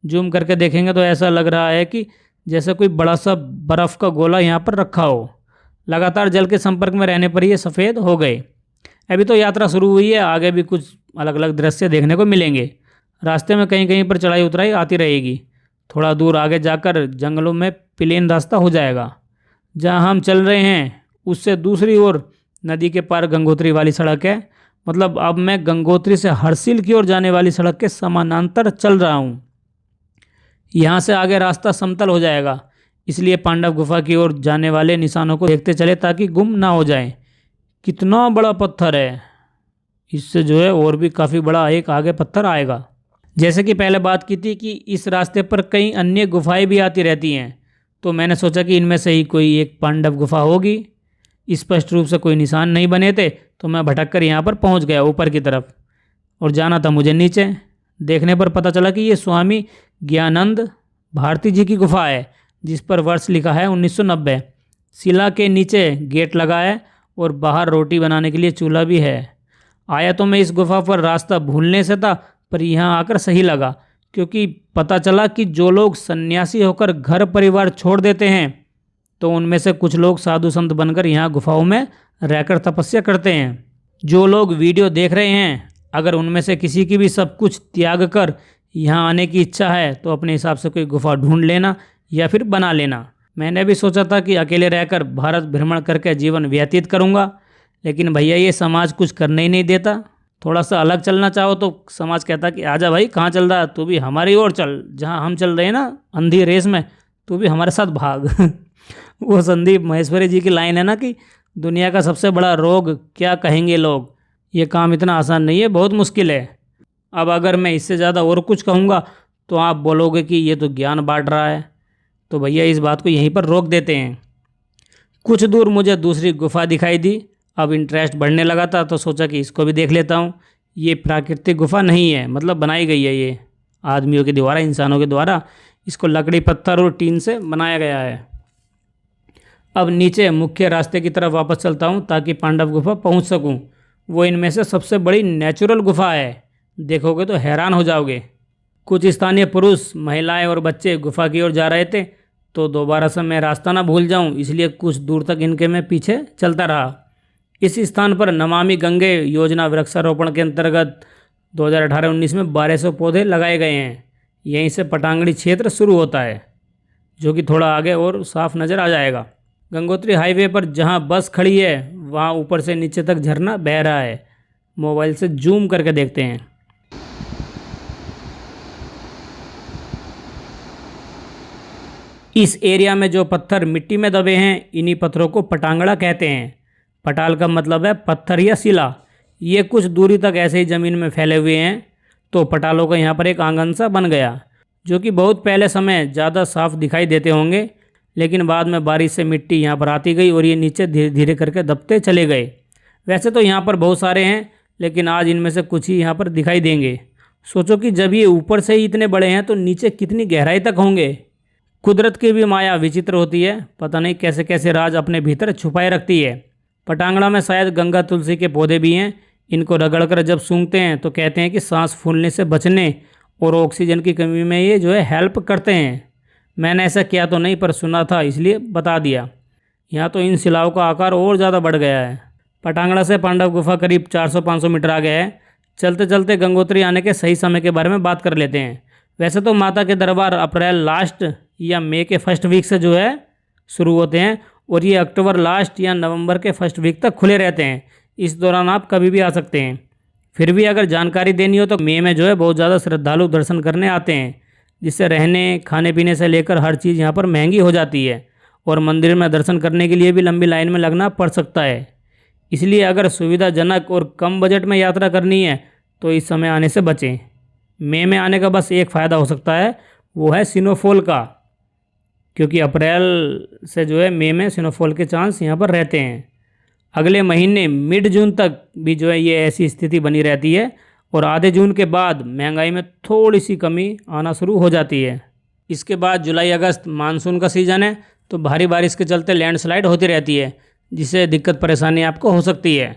जूम करके देखेंगे तो ऐसा लग रहा है कि जैसे कोई बड़ा सा बर्फ़ का गोला यहाँ पर रखा हो। लगातार जल के संपर्क में रहने पर ये सफ़ेद हो गए। अभी तो यात्रा शुरू हुई है, आगे भी कुछ अलग अलग दृश्य देखने को मिलेंगे। रास्ते में कहीं कहीं पर चढ़ाई उतराई आती रहेगी। थोड़ा दूर आगे जाकर जंगलों में प्लेन रास्ता हो जाएगा। जहाँ हम चल रहे हैं उससे दूसरी ओर नदी के पार गंगोत्री वाली सड़क है। मतलब अब मैं गंगोत्री से हरसिल की ओर जाने वाली सड़क के समानांतर चल रहा हूँ। यहाँ से आगे रास्ता समतल हो जाएगा, इसलिए पांडव गुफा की ओर जाने वाले निशानों को देखते चले ताकि गुम ना हो जाएं। कितना बड़ा पत्थर है, इससे जो है और भी काफ़ी बड़ा एक आगे पत्थर आएगा। जैसे कि पहले बात की थी कि इस रास्ते पर कई अन्य गुफाएं भी आती रहती हैं, तो मैंने सोचा कि इनमें से ही कोई एक पांडव गुफा होगी। स्पष्ट रूप से कोई निशान नहीं बने थे, तो मैं भटक कर यहाँ पर पहुँच गया ऊपर की तरफ, और जाना था मुझे नीचे। देखने पर पता चला कि ये स्वामी ज्ञानंद भारती जी की गुफा है, जिस पर वर्ष लिखा है 1990। शिला के नीचे गेट लगा है और बाहर रोटी बनाने के लिए चूल्हा भी है। आया तो मैं इस गुफा पर रास्ता भूलने से था, पर यहाँ आकर सही लगा, क्योंकि पता चला कि जो लोग सन्यासी होकर घर परिवार छोड़ देते हैं, तो उनमें से कुछ लोग साधु संत बनकर यहाँ गुफाओं में रहकर तपस्या करते हैं। जो लोग वीडियो देख रहे हैं, अगर उनमें से किसी की भी सब कुछ त्याग कर यहाँ आने की इच्छा है, तो अपने हिसाब से कोई गुफा ढूंढ लेना या फिर बना लेना। मैंने भी सोचा था कि अकेले रहकर भारत भ्रमण करके जीवन व्यतीत करूँगा, लेकिन भैया ये समाज कुछ करने ही नहीं देता। थोड़ा सा अलग चलना चाहो तो समाज कहता कि आजा भाई, कहाँ चल रहा है, तू भी हमारी ओर चल, जहाँ हम चल रहे हैं ना अंधी रेस में, तू भी हमारे साथ भाग। वो संदीप महेश्वरी जी की लाइन है ना कि दुनिया का सबसे बड़ा रोग क्या कहेंगे लोग, ये काम इतना आसान नहीं है, बहुत मुश्किल है। अब अगर मैं इससे ज़्यादा और कुछ कहूँगा तो आप बोलोगे कि ये तो ज्ञान बांट रहा है, तो भैया इस बात को यहीं पर रोक देते हैं। कुछ दूर मुझे दूसरी गुफा दिखाई दी। अब इंटरेस्ट बढ़ने लगा था, तो सोचा कि इसको भी देख लेता हूँ। ये प्राकृतिक गुफा नहीं है, मतलब बनाई गई है ये आदमियों के द्वारा, इंसानों के द्वारा। इसको लकड़ी, पत्थर और टीन से बनाया गया है। अब नीचे मुख्य रास्ते की तरफ वापस चलता हूँ ताकि पांडव गुफा पहुँच सकूँ। वो इनमें से सबसे बड़ी नेचुरल गुफा है, देखोगे तो हैरान हो जाओगे। कुछ स्थानीय पुरुष, महिलाएं और बच्चे गुफा की ओर जा रहे थे, तो दोबारा से मैं रास्ता ना भूल जाऊं, इसलिए कुछ दूर तक इनके मैं पीछे चलता रहा। इस स्थान पर नमामि गंगे योजना वृक्षारोपण के अंतर्गत 2018-19 में 1200 पौधे लगाए गए हैं। यहीं से पटांगड़ी क्षेत्र शुरू होता है, जो कि थोड़ा आगे और साफ नज़र आ जाएगा। गंगोत्री हाईवे पर जहां बस खड़ी है, वहां ऊपर से नीचे तक झरना बह रहा है। मोबाइल से जूम करके देखते हैं। इस एरिया में जो पत्थर मिट्टी में दबे हैं, इन्हीं पत्थरों को पटांगड़ा कहते हैं। पटाल का मतलब है पत्थर या शिला। ये कुछ दूरी तक ऐसे ही ज़मीन में फैले हुए हैं, तो पटालों का यहाँ पर एक आंगन सा बन गया, जो कि बहुत पहले समय ज़्यादा साफ दिखाई देते होंगे, लेकिन बाद में बारिश से मिट्टी यहाँ पर आती गई और ये नीचे धीरे धीरे करके दबते चले गए। वैसे तो यहाँ पर बहुत सारे हैं, लेकिन आज इनमें से कुछ ही यहाँ पर दिखाई देंगे। सोचो कि जब ये ऊपर से ही इतने बड़े हैं, तो नीचे कितनी गहराई तक होंगे। कुदरत की भी माया विचित्र होती है, पता नहीं कैसे कैसे राज अपने भीतर छुपाए रखती है। पटांगड़ा में शायद गंगा तुलसी के पौधे भी हैं। इनको रगड़कर जब सूंघते हैं तो कहते हैं कि सांस फूलने से बचने और ऑक्सीजन की कमी में ये जो है हेल्प करते हैं। मैंने ऐसा किया तो नहीं, पर सुना था इसलिए बता दिया। यहाँ तो इन शिलाओं का आकार और ज़्यादा बढ़ गया है। पटांगड़ा से पांडव गुफा करीब 400-500 मीटर आगे है। चलते चलते गंगोत्री आने के सही समय के बारे में बात कर लेते हैं। वैसे तो माता के दरबार अप्रैल लास्ट या मई के फर्स्ट वीक से जो है शुरू होते हैं, और ये अक्टूबर लास्ट या नवंबर के फर्स्ट वीक तक खुले रहते हैं। इस दौरान आप कभी भी आ सकते हैं। फिर भी अगर जानकारी देनी हो तो मई में जो है बहुत ज़्यादा श्रद्धालु दर्शन करने आते हैं, जिससे रहने खाने पीने से लेकर हर चीज़ यहाँ पर महंगी हो जाती है, और मंदिर में दर्शन करने के लिए भी लंबी लाइन में लगना पड़ सकता है। इसलिए अगर सुविधाजनक और कम बजट में यात्रा करनी है तो इस समय आने से बचें। मई में आने का बस एक फ़ायदा हो सकता है, वो है स्नोफॉल का, क्योंकि अप्रैल से जो है मई में स्नोफॉल के चांस यहाँ पर रहते हैं। अगले महीने मिड जून तक भी जो है ये ऐसी स्थिति बनी रहती है, और आधे जून के बाद महंगाई में थोड़ी सी कमी आना शुरू हो जाती है। इसके बाद जुलाई अगस्त मानसून का सीज़न है, तो भारी बारिश के चलते लैंडस्लाइड होती रहती है, जिससे दिक्कत परेशानी आपको हो सकती है।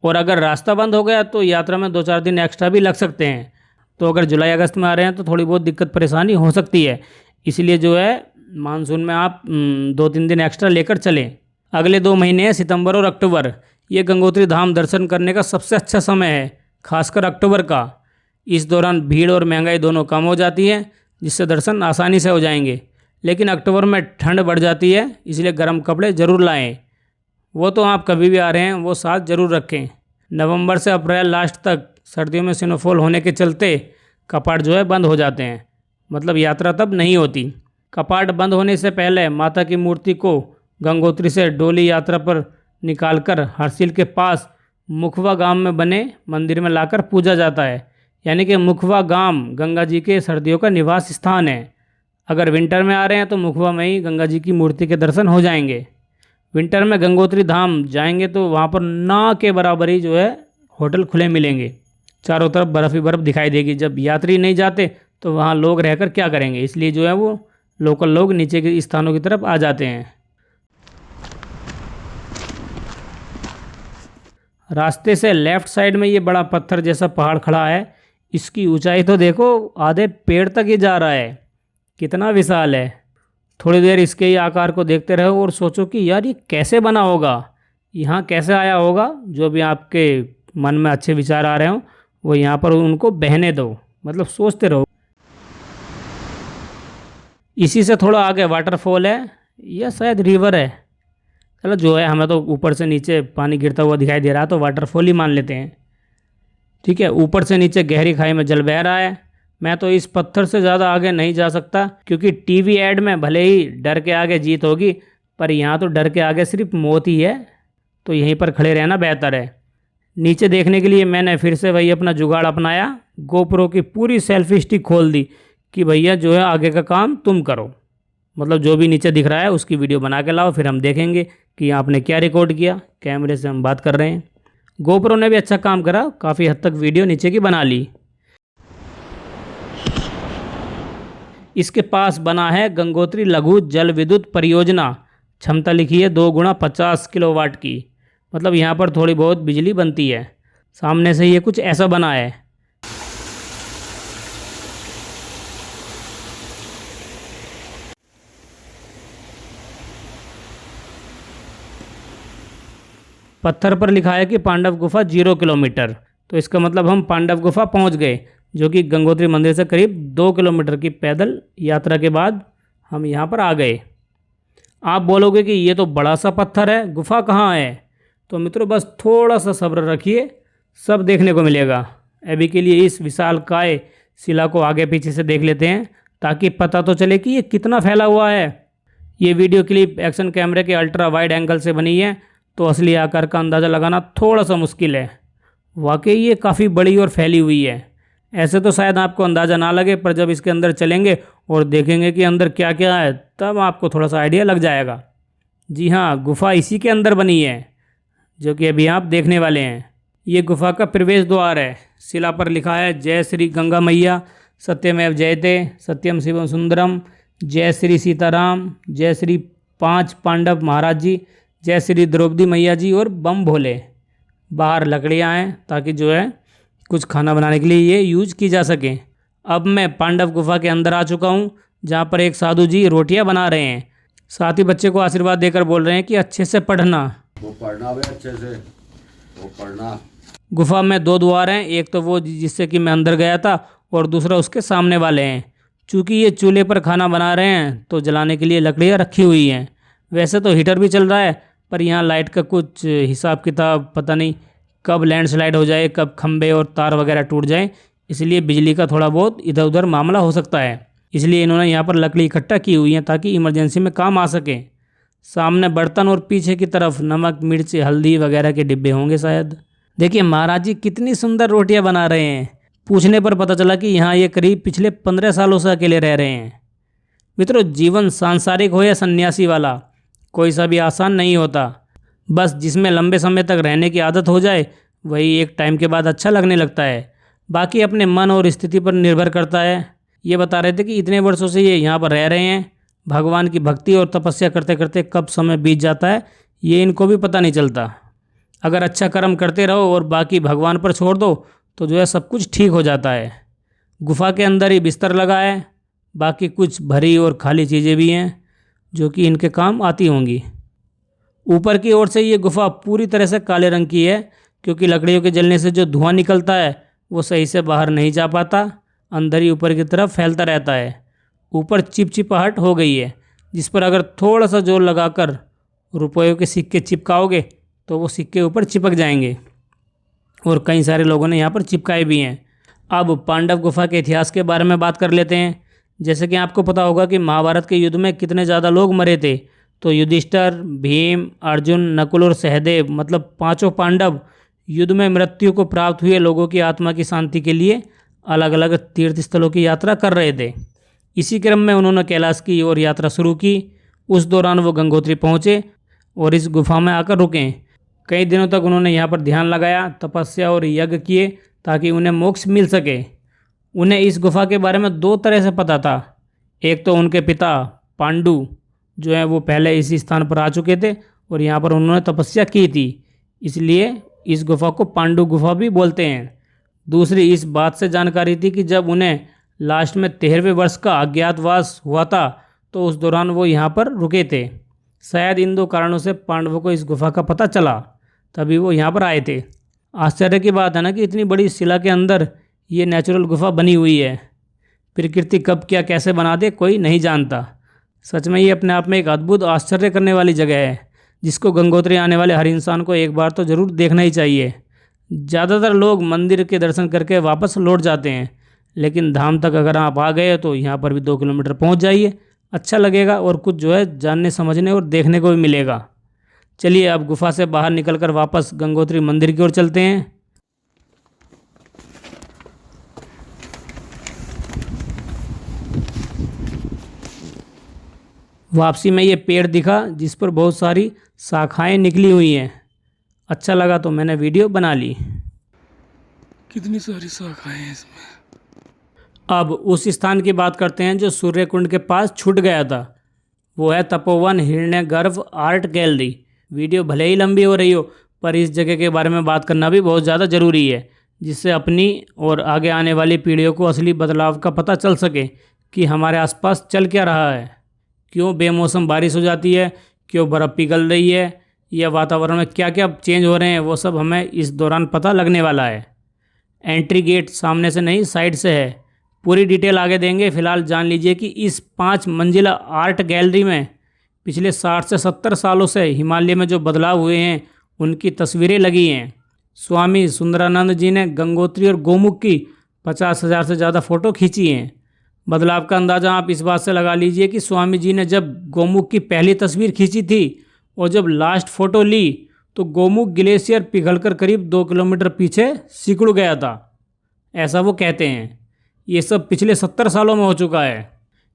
और अगर रास्ता बंद हो गया तो यात्रा में 2-4 दिन एक्स्ट्रा भी लग सकते हैं। तो अगर जुलाई अगस्त में आ रहे हैं तो थोड़ी बहुत दिक्कत परेशानी हो सकती है, इसलिए जो है मानसून में आप 2-3 दिन एक्स्ट्रा लेकर चलें। अगले 2 महीने हैं सितंबर और अक्टूबर। ये गंगोत्री धाम दर्शन करने का सबसे अच्छा समय है, खासकर अक्टूबर का। इस दौरान भीड़ और महंगाई दोनों कम हो जाती है, जिससे दर्शन आसानी से हो जाएंगे। लेकिन अक्टूबर में ठंड बढ़ जाती है, इसलिए गर्म कपड़े ज़रूर लाएं। वो तो आप कभी भी आ रहे हैं वो साथ ज़रूर रखें। नवंबर से अप्रैल लास्ट तक सर्दियों में स्नोफॉल होने के चलते कपाट जो है बंद हो जाते हैं, मतलब यात्रा तब नहीं होती। कपाट बंद होने से पहले माता की मूर्ति को गंगोत्री से डोली यात्रा पर निकालकर हरसिल के पास मुखवा गांव में बने मंदिर में लाकर पूजा जाता है। यानी कि मुखवा गांव गंगा जी के सर्दियों का निवास स्थान है। अगर विंटर में आ रहे हैं तो मुखवा में ही गंगा जी की मूर्ति के दर्शन हो जाएंगे। विंटर में गंगोत्री धाम जाएंगे तो वहाँ पर ना के बराबर ही जो है होटल खुले मिलेंगे, चारों तरफ बर्फ़ ही बर्फ़ दिखाई देगी। जब यात्री नहीं जाते तो वहाँ लोग रहकर क्या करेंगे, इसलिए जो है वो लोकल लोग नीचे के स्थानों की तरफ आ जाते हैं। रास्ते से लेफ़्ट साइड में ये बड़ा पत्थर जैसा पहाड़ खड़ा है, इसकी ऊंचाई तो देखो आधे पेड़ तक ही जा रहा है, कितना विशाल है। थोड़ी देर इसके ही आकार को देखते रहो और सोचो कि यार ये कैसे बना होगा, यहाँ कैसे आया होगा। जो भी आपके मन में अच्छे विचार आ रहे हो वो यहाँ पर उनको बहने दो, मतलब सोचते रहो। इसी से थोड़ा आगे वाटरफॉल है या शायद रिवर है, चलो जो है, हमें तो ऊपर से नीचे पानी गिरता हुआ दिखाई दे रहा है तो वाटरफॉल ही मान लेते हैं। ठीक है, ऊपर से नीचे गहरी खाई में जल बह रहा है। मैं तो इस पत्थर से ज़्यादा आगे नहीं जा सकता, क्योंकि टीवी ऐड में भले ही डर के आगे जीत होगी, पर यहाँ तो डर के आगे सिर्फ मौत ही है, तो यहीं पर खड़े रहना बेहतर है। नीचे देखने के लिए मैंने फिर से वही अपना जुगाड़ अपनाया, गोप्रो की पूरी सेल्फी स्टिक खोल दी कि भैया जो है आगे का काम तुम करो, मतलब जो भी नीचे दिख रहा है उसकी वीडियो बना के लाओ, फिर हम देखेंगे कि आपने क्या रिकॉर्ड किया। कैमरे से हम बात कर रहे हैं। गोप्रो ने भी अच्छा काम करा, काफ़ी हद तक वीडियो नीचे की बना ली। इसके पास बना है गंगोत्री लघु जल विद्युत परियोजना, क्षमता लिखी है 2 × 50 किलोवाट की, मतलब यहाँ पर थोड़ी बहुत बिजली बनती है। सामने से ये कुछ ऐसा बना है। पत्थर पर लिखा है कि पांडव गुफा 0 किलोमीटर, तो इसका मतलब हम पांडव गुफा पहुंच गए, जो कि गंगोत्री मंदिर से करीब 2 किलोमीटर की पैदल यात्रा के बाद हम यहां पर आ गए। आप बोलोगे कि ये तो बड़ा सा पत्थर है, गुफा कहाँ है? तो मित्रों बस थोड़ा सा सब्र रखिए, सब देखने को मिलेगा। अभी के लिए इस विशालकाय शिला को आगे पीछे से देख लेते हैं, ताकि पता तो चले कि ये कितना फैला हुआ है। ये वीडियो क्लिप एक्शन कैमरे के अल्ट्रा वाइड एंगल से बनी है, तो असली आकार का अंदाज़ा लगाना थोड़ा सा मुश्किल है। वाकई ये काफ़ी बड़ी और फैली हुई है। ऐसे तो शायद आपको अंदाज़ा ना लगे, पर जब इसके अंदर चलेंगे और देखेंगे कि अंदर क्या क्या है, तब आपको थोड़ा सा आइडिया लग जाएगा। जी हाँ, गुफा इसी के अंदर बनी है, जो कि अभी आप देखने वाले हैं। ये गुफा का प्रवेश द्वार है। शिला पर लिखा है जय श्री गंगा मैया, सत्यमेव जयते, सत्यम शिवम सुंदरम, जय श्री सीताराम, जय श्री 5 पांडव महाराज जी, जय श्री द्रौपदी मैया जी और बम भोले। बाहर लकड़ियाँ हैं ताकि जो है कुछ खाना बनाने के लिए ये यूज की जा सके। अब मैं पांडव गुफा के अंदर आ चुका हूँ, जहाँ पर एक साधु जी रोटियाँ बना रहे हैं। साथ ही बच्चे को आशीर्वाद देकर बोल रहे हैं कि अच्छे से पढ़ना। वो पढ़ना भी अच्छे से, वो पढ़ना। गुफा में 2 द्वार हैं, एक तो वो जिससे कि मैं अंदर गया था, और दूसरा उसके सामने वाले हैं। चूँकि ये चूल्हे पर खाना बना रहे हैं तो जलाने के लिए लकड़ियाँ रखी हुई हैं। वैसे तो हीटर भी चल रहा है, पर यहाँ लाइट का कुछ हिसाब किताब पता नहीं कब लैंडस्लाइड हो जाए, कब खंबे और तार वगैरह टूट जाए, इसलिए बिजली का थोड़ा बहुत इधर उधर मामला हो सकता है। इसलिए इन्होंने यहाँ पर लकड़ी इकट्ठा की हुई है ताकि इमरजेंसी में काम आ सके। सामने बर्तन और पीछे की तरफ नमक मिर्च हल्दी वगैरह के डिब्बे होंगे शायद। देखिए महाराज जी कितनी सुंदर रोटियाँ बना रहे हैं। पूछने पर पता चला कि यहाँ ये करीब पिछले 15 सालों से अकेले रह रहे हैं। मित्रों, जीवन सांसारिक हो या सन्यासी वाला, कोई सा भी आसान नहीं होता। बस जिसमें लंबे समय तक रहने की आदत हो जाए वही एक टाइम के बाद अच्छा लगने लगता है। बाकी अपने मन और स्थिति पर निर्भर करता है। ये बता रहे थे कि इतने वर्षों से ये यहाँ पर रह रहे हैं, भगवान की भक्ति और तपस्या करते करते कब समय बीत जाता है ये इनको भी पता नहीं चलता। अगर अच्छा कर्म करते रहो और बाकी भगवान पर छोड़ दो तो जो है सब कुछ ठीक हो जाता है। गुफा के अंदर ही बिस्तर लगा है, बाकी कुछ भरी और खाली चीज़ें भी हैं जो कि इनके काम आती होंगी। ऊपर की ओर से ये गुफा पूरी तरह से काले रंग की है, क्योंकि लकड़ियों के जलने से जो धुआं निकलता है वो सही से बाहर नहीं जा पाता, अंदर ही ऊपर की तरफ फैलता रहता है। ऊपर चिपचिपाहट हो गई है, जिस पर अगर थोड़ा सा जोर लगाकर रुपयों के सिक्के चिपकाओगे तो वो सिक्के ऊपर चिपक जाएंगे, और कई सारे लोगों ने यहाँ पर चिपकाए भी हैं। अब पांडव गुफा के इतिहास के बारे में बात कर लेते हैं। जैसे कि आपको पता होगा कि महाभारत के युद्ध में कितने ज़्यादा लोग मरे थे, तो युधिष्ठिर, भीम, अर्जुन, नकुल और सहदेव, मतलब 5 पांडव युद्ध में मृत्यु को प्राप्त हुए लोगों की आत्मा की शांति के लिए अलग अलग तीर्थ स्थलों की यात्रा कर रहे थे। इसी क्रम में उन्होंने कैलाश की ओर यात्रा शुरू की। उस दौरान वो गंगोत्री पहुँचे। और इस गुफा में आकर रुकें। कई दिनों तक उन्होंने यहाँ पर ध्यान लगाया, तपस्या और यज्ञ किए ताकि उन्हें मोक्ष मिल सके। उन्हें इस गुफा के बारे में दो तरह से पता था। एक तो उनके पिता पांडु जो है वो पहले इसी स्थान पर आ चुके थे और यहाँ पर उन्होंने तपस्या की थी, इसलिए इस गुफा को पांडु गुफा भी बोलते हैं। दूसरी इस बात से जानकारी थी कि जब उन्हें लास्ट में 13वें वर्ष का अज्ञातवास हुआ था तो उस दौरान वो यहाँ पर रुके थे। शायद इन दो कारणों से पांडवों को इस गुफा का पता चला, तभी वो यहाँ पर आए थे। आश्चर्य की बात है ना कि इतनी बड़ी शिला के अंदर ये नेचुरल गुफा बनी हुई है। प्रकृति कब क्या कैसे बना दे कोई नहीं जानता। सच में ये अपने आप में एक अद्भुत आश्चर्य करने वाली जगह है, जिसको गंगोत्री आने वाले हर इंसान को एक बार तो ज़रूर देखना ही चाहिए। ज़्यादातर लोग मंदिर के दर्शन करके वापस लौट जाते हैं, लेकिन धाम तक अगर आप आ गए तो यहाँ पर भी 2 किलोमीटर पहुँच जाइए, अच्छा लगेगा और कुछ जो है जानने समझने और देखने को भी मिलेगा। चलिए अब गुफा से बाहर निकलकर वापस गंगोत्री मंदिर की ओर चलते हैं। वापसी में ये पेड़ दिखा जिस पर बहुत सारी शाखाएं निकली हुई हैं। अच्छा लगा तो मैंने वीडियो बना ली। कितनी सारी शाखाएं हैं इसमें। अब उस स्थान की बात करते हैं जो सूर्य कुंड के पास छूट गया था। वो है तपोवन हिरण्यगर्भ आर्ट गैलरी। वीडियो भले ही लंबी हो रही हो, पर इस जगह के बारे में बात करना भी बहुत ज़्यादा ज़रूरी है, जिससे अपनी और आगे आने वाली पीढ़ियों को असली बदलाव का पता चल सके कि हमारे आसपास चल क्या रहा है। क्यों बेमौसम बारिश हो जाती है, क्यों बर्फ़ पिघल रही है, या वातावरण में क्या क्या चेंज हो रहे हैं, वो सब हमें इस दौरान पता लगने वाला है। एंट्री गेट सामने से नहीं साइड से है। पूरी डिटेल आगे देंगे। फ़िलहाल जान लीजिए कि इस 5 मंजिला आर्ट गैलरी में पिछले 60 से 70 सालों से हिमालय में जो बदलाव हुए हैं उनकी तस्वीरें लगी हैं। स्वामी सुंदरानंद जी ने गंगोत्री और गोमुख की 50,000 से ज़्यादा फ़ोटो खींची हैं। बदलाव का अंदाज़ा आप इस बात से लगा लीजिए कि स्वामी जी ने जब गोमुख की पहली तस्वीर खींची थी और जब लास्ट फ़ोटो ली तो गोमुख ग्लेशियर पिघलकर करीब 2 किलोमीटर पीछे सिकुड़ गया था, ऐसा वो कहते हैं। ये सब पिछले 70 सालों में हो चुका है।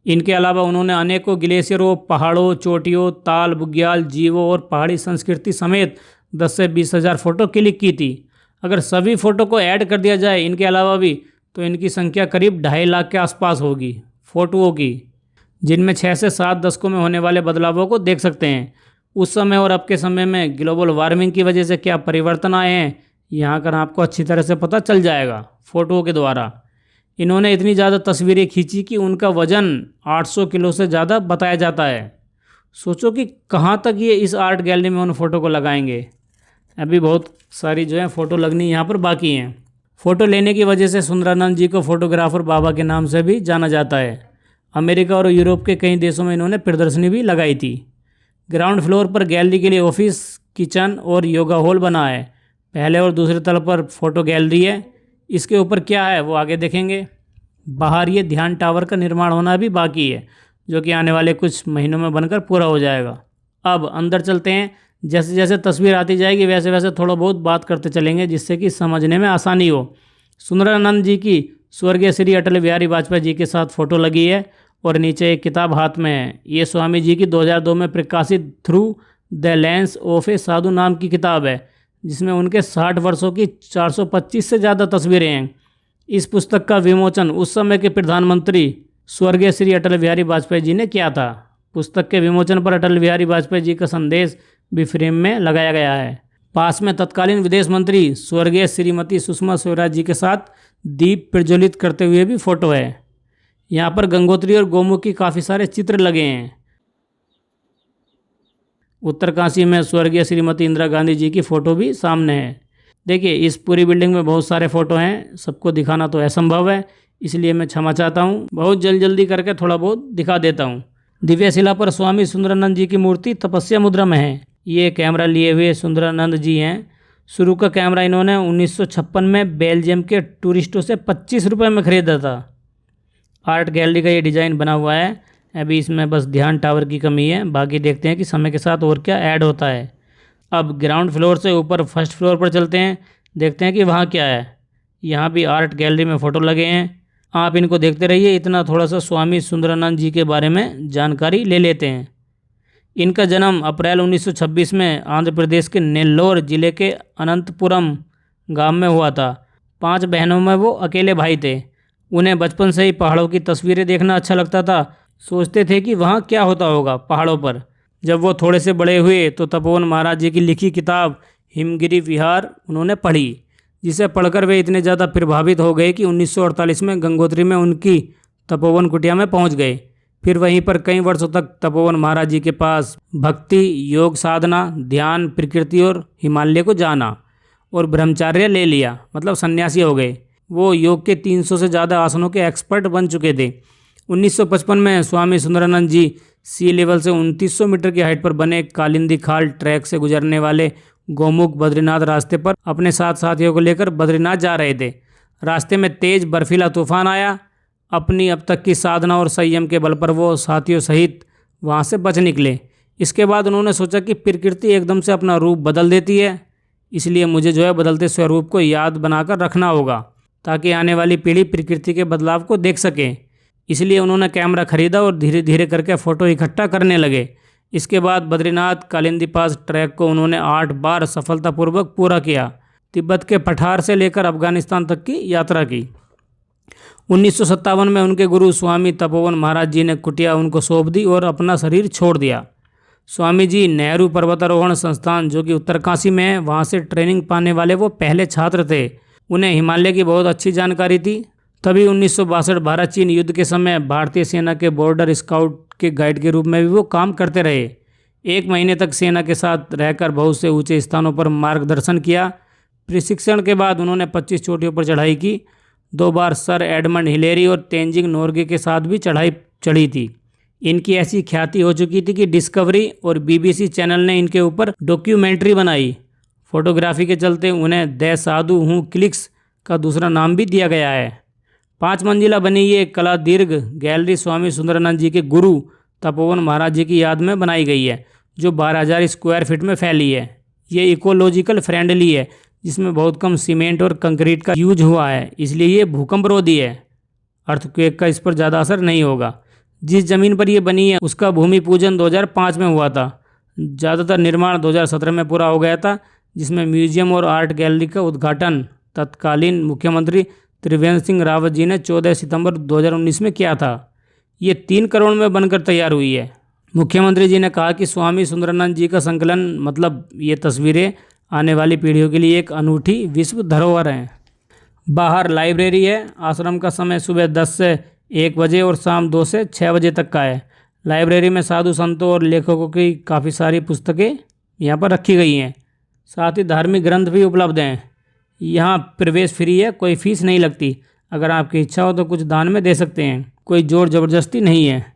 इनके अलावा उन्होंने अनेकों ग्लेशियरों, पहाड़ों, चोटियों, ताल, बुग्याल, जीवों और पहाड़ी संस्कृति समेत 10 से 20,000 फ़ोटो क्लिक की थी। अगर सभी फ़ोटो को ऐड कर दिया जाए इनके अलावा भी, तो इनकी संख्या करीब 2.5 लाख के आसपास होगी फ़ोटोओं की, जिनमें 6 से 7 दशकों में होने वाले बदलावों को देख सकते हैं। उस समय और अब के समय में ग्लोबल वार्मिंग की वजह से क्या परिवर्तन आए हैं, यहाँ कर आपको अच्छी तरह से पता चल जाएगा फ़ोटो के द्वारा। इन्होंने इतनी ज़्यादा तस्वीरें खींची कि उनका वज़न 800 किलो से ज़्यादा बताया जाता है। सोचो कि कहाँ तक ये इस आर्ट गैलरी में उन फ़ोटो को लगाएंगे। अभी बहुत सारी जो है फ़ोटो लगनी यहाँ पर बाकी हैं। फ़ोटो लेने की वजह से सुंदरानंद जी को फ़ोटोग्राफर बाबा के नाम से भी जाना जाता है। अमेरिका और यूरोप के कई देशों में इन्होंने प्रदर्शनी भी लगाई थी। ग्राउंड फ्लोर पर गैलरी के लिए ऑफिस, किचन और योगा हॉल बना है। पहले और दूसरे तल पर फ़ोटो गैलरी है। इसके ऊपर क्या है वो आगे देखेंगे। बाहर ये ध्यान टावर का निर्माण होना भी बाकी है, जो कि आने वाले कुछ महीनों में बनकर पूरा हो जाएगा। अब अंदर चलते हैं। जैसे जैसे तस्वीर आती जाएगी वैसे वैसे थोड़ा बहुत बात करते चलेंगे, जिससे कि समझने में आसानी हो। सुंदरानंद जी की स्वर्गीय श्री अटल बिहारी वाजपेयी जी के साथ फ़ोटो लगी है और नीचे एक किताब हाथ में है। ये स्वामी जी की 2002 में प्रकाशित थ्रू द लेंस ऑफ ए साधु नाम की किताब है, जिसमें उनके 60 वर्षों की 425 से ज़्यादा तस्वीरें हैं। इस पुस्तक का विमोचन उस समय के प्रधानमंत्री स्वर्गीय श्री अटल बिहारी वाजपेयी जी ने किया था। पुस्तक के विमोचन पर अटल बिहारी वाजपेयी जी का संदेश भी फ्रेम में लगाया गया है। पास में तत्कालीन विदेश मंत्री स्वर्गीय श्रीमती सुषमा स्वराज जी के साथ दीप प्रज्वलित करते हुए भी फ़ोटो है। यहाँ पर गंगोत्री और गोमुख की काफ़ी सारे चित्र लगे हैं। उत्तरकाशी में स्वर्गीय श्रीमती इंदिरा गांधी जी की फ़ोटो भी सामने है। देखिए इस पूरी बिल्डिंग में बहुत सारे फ़ोटो हैं, सबको दिखाना तो असंभव है, इसलिए मैं क्षमा चाहता हूँ। बहुत जल्दी करके थोड़ा बहुत दिखा देता हूँ। दिव्य शिला पर स्वामी सुंदरानंद जी की मूर्ति तपस्या मुद्रा में है। ये कैमरा लिए हुए सुंदरानंद जी हैं। शुरू का कैमरा इन्होंने 1956 में बेल्जियम के टूरिस्टों से 25 रुपये में ख़रीदा था। आर्ट गैलरी का ये डिज़ाइन बना हुआ है। अभी इसमें बस ध्यान टावर की कमी है, बाकी देखते हैं कि समय के साथ और क्या ऐड होता है। अब ग्राउंड फ्लोर से ऊपर फर्स्ट फ्लोर पर चलते हैं, देखते हैं कि वहाँ क्या है। यहाँ भी आर्ट गैलरी में फ़ोटो लगे हैं, आप इनको देखते रहिए। इतना थोड़ा सा स्वामी सुंदरानंद जी के बारे में जानकारी ले लेते हैं। इनका जन्म अप्रैल 1926 में आंध्र प्रदेश के नेल्लोर जिले के अनंतपुरम गांव में हुआ था। 5 बहनों में वो अकेले भाई थे। उन्हें बचपन से ही पहाड़ों की तस्वीरें देखना अच्छा लगता था। सोचते थे कि वहाँ क्या होता होगा पहाड़ों पर। जब वो थोड़े से बड़े हुए तो तपोवन महाराज जी की लिखी किताब हिमगिरी विहार उन्होंने पढ़ी, जिसे पढ़कर वे इतने ज़्यादा प्रभावित हो गए कि 1948 में गंगोत्री में उनकी तपोवन कुटिया में पहुँच गए। फिर वहीं पर कई वर्षों तक तपोवन महाराज जी के पास भक्ति, योग साधना, ध्यान, प्रकृति और हिमालय को जाना और ब्रह्मचार्य ले लिया, मतलब सन्यासी हो गए। वो योग के 300 से ज़्यादा आसनों के एक्सपर्ट बन चुके थे। 1955 में स्वामी सुंदरानंद जी सी लेवल से 2900 मीटर की हाइट पर बने कालिंदी खाल ट्रैक से गुजरने वाले गोमुख बद्रीनाथ रास्ते पर अपने साथ साथियों को लेकर बद्रीनाथ जा रहे थे। रास्ते में तेज बर्फीला तूफान आया। अपनी अब तक की साधना और संयम के बल पर वो साथियों सहित वहाँ से बच निकले। इसके बाद उन्होंने सोचा कि प्रकृति एकदम से अपना रूप बदल देती है, इसलिए मुझे जो है बदलते स्वरूप को याद बनाकर रखना होगा ताकि आने वाली पीढ़ी प्रकृति के बदलाव को देख सके। इसलिए उन्होंने कैमरा खरीदा और धीरे धीरे करके फ़ोटो इकट्ठा करने लगे। इसके बाद बद्रीनाथ कालिंदी पास ट्रैक को उन्होंने 8 बार सफलतापूर्वक पूरा किया। तिब्बत के पठार से लेकर अफगानिस्तान तक की यात्रा की। 1957 में उनके गुरु स्वामी तपोवन महाराज जी ने कुटिया उनको सौंप दी और अपना शरीर छोड़ दिया। स्वामी जी नेहरू पर्वतारोहण संस्थान, जो कि उत्तरकाशी में है, वहाँ से ट्रेनिंग पाने वाले वो पहले छात्र थे। उन्हें हिमालय की बहुत अच्छी जानकारी थी। तभी 1962 भारत चीन युद्ध के समय भारतीय सेना के बॉर्डर स्काउट के गाइड के रूप में भी वो काम करते रहे। 1 महीने तक सेना के साथ रहकर बहुत से ऊंचे स्थानों पर मार्गदर्शन किया। प्रशिक्षण के बाद उन्होंने 25 चोटियों पर चढ़ाई की। 2 बार सर एडमंड हिलेरी और तेंजिंग नोर्गे के साथ भी चढ़ाई चढ़ी थी। इनकी ऐसी ख्याति हो चुकी थी कि डिस्कवरी और बीबीसी चैनल ने इनके ऊपर डॉक्यूमेंट्री बनाई। फोटोग्राफी के चलते उन्हें द साधु हूँ क्लिक्स का दूसरा नाम भी दिया गया है। 5 मंजिला बनी ये कला दीर्घ गैलरी स्वामी सुंदरानंद जी के गुरु तपोवन महाराज जी की याद में बनाई गई है, जो 12,000 स्क्वायर फीट में फैली है। ये इकोलॉजिकल फ्रेंडली है, जिसमें बहुत कम सीमेंट और कंक्रीट का यूज हुआ है, इसलिए ये भूकंप रोधी है। अर्थक्वेक का इस पर ज़्यादा असर नहीं होगा। जिस ज़मीन पर ये बनी है उसका भूमि पूजन 2005 में हुआ था। ज़्यादातर निर्माण 2017 में पूरा हो गया था, जिसमें म्यूजियम और आर्ट गैलरी का उद्घाटन तत्कालीन मुख्यमंत्री त्रिवेंद्र सिंह रावत जी ने 14 सितंबर 2019 में किया था। ये 3 करोड़ में बनकर तैयार हुई है। मुख्यमंत्री जी ने कहा कि स्वामी सुंदरानंद जी का संकलन, मतलब ये तस्वीरें, आने वाली पीढ़ियों के लिए एक अनूठी विश्व धरोहर है। बाहर लाइब्रेरी है। आश्रम का समय सुबह 10 से 1 बजे और शाम 2 से 6 बजे तक का है। लाइब्रेरी में साधु संतों और लेखकों की काफ़ी सारी पुस्तकें यहाँ पर रखी गई हैं। साथ ही धार्मिक ग्रंथ भी उपलब्ध हैं। यहाँ प्रवेश फ्री है, कोई फीस नहीं लगती। अगर आपकी इच्छा हो तो कुछ दान में दे सकते हैं, कोई जोर ज़बरदस्ती नहीं है।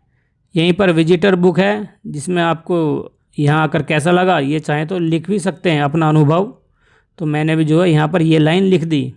यहीं पर विजिटर बुक है, जिसमें आपको यहाँ आकर कैसा लगा ये चाहें तो लिख भी सकते हैं अपना अनुभव। तो मैंने भी जो है यहाँ पर ये लाइन लिख दी।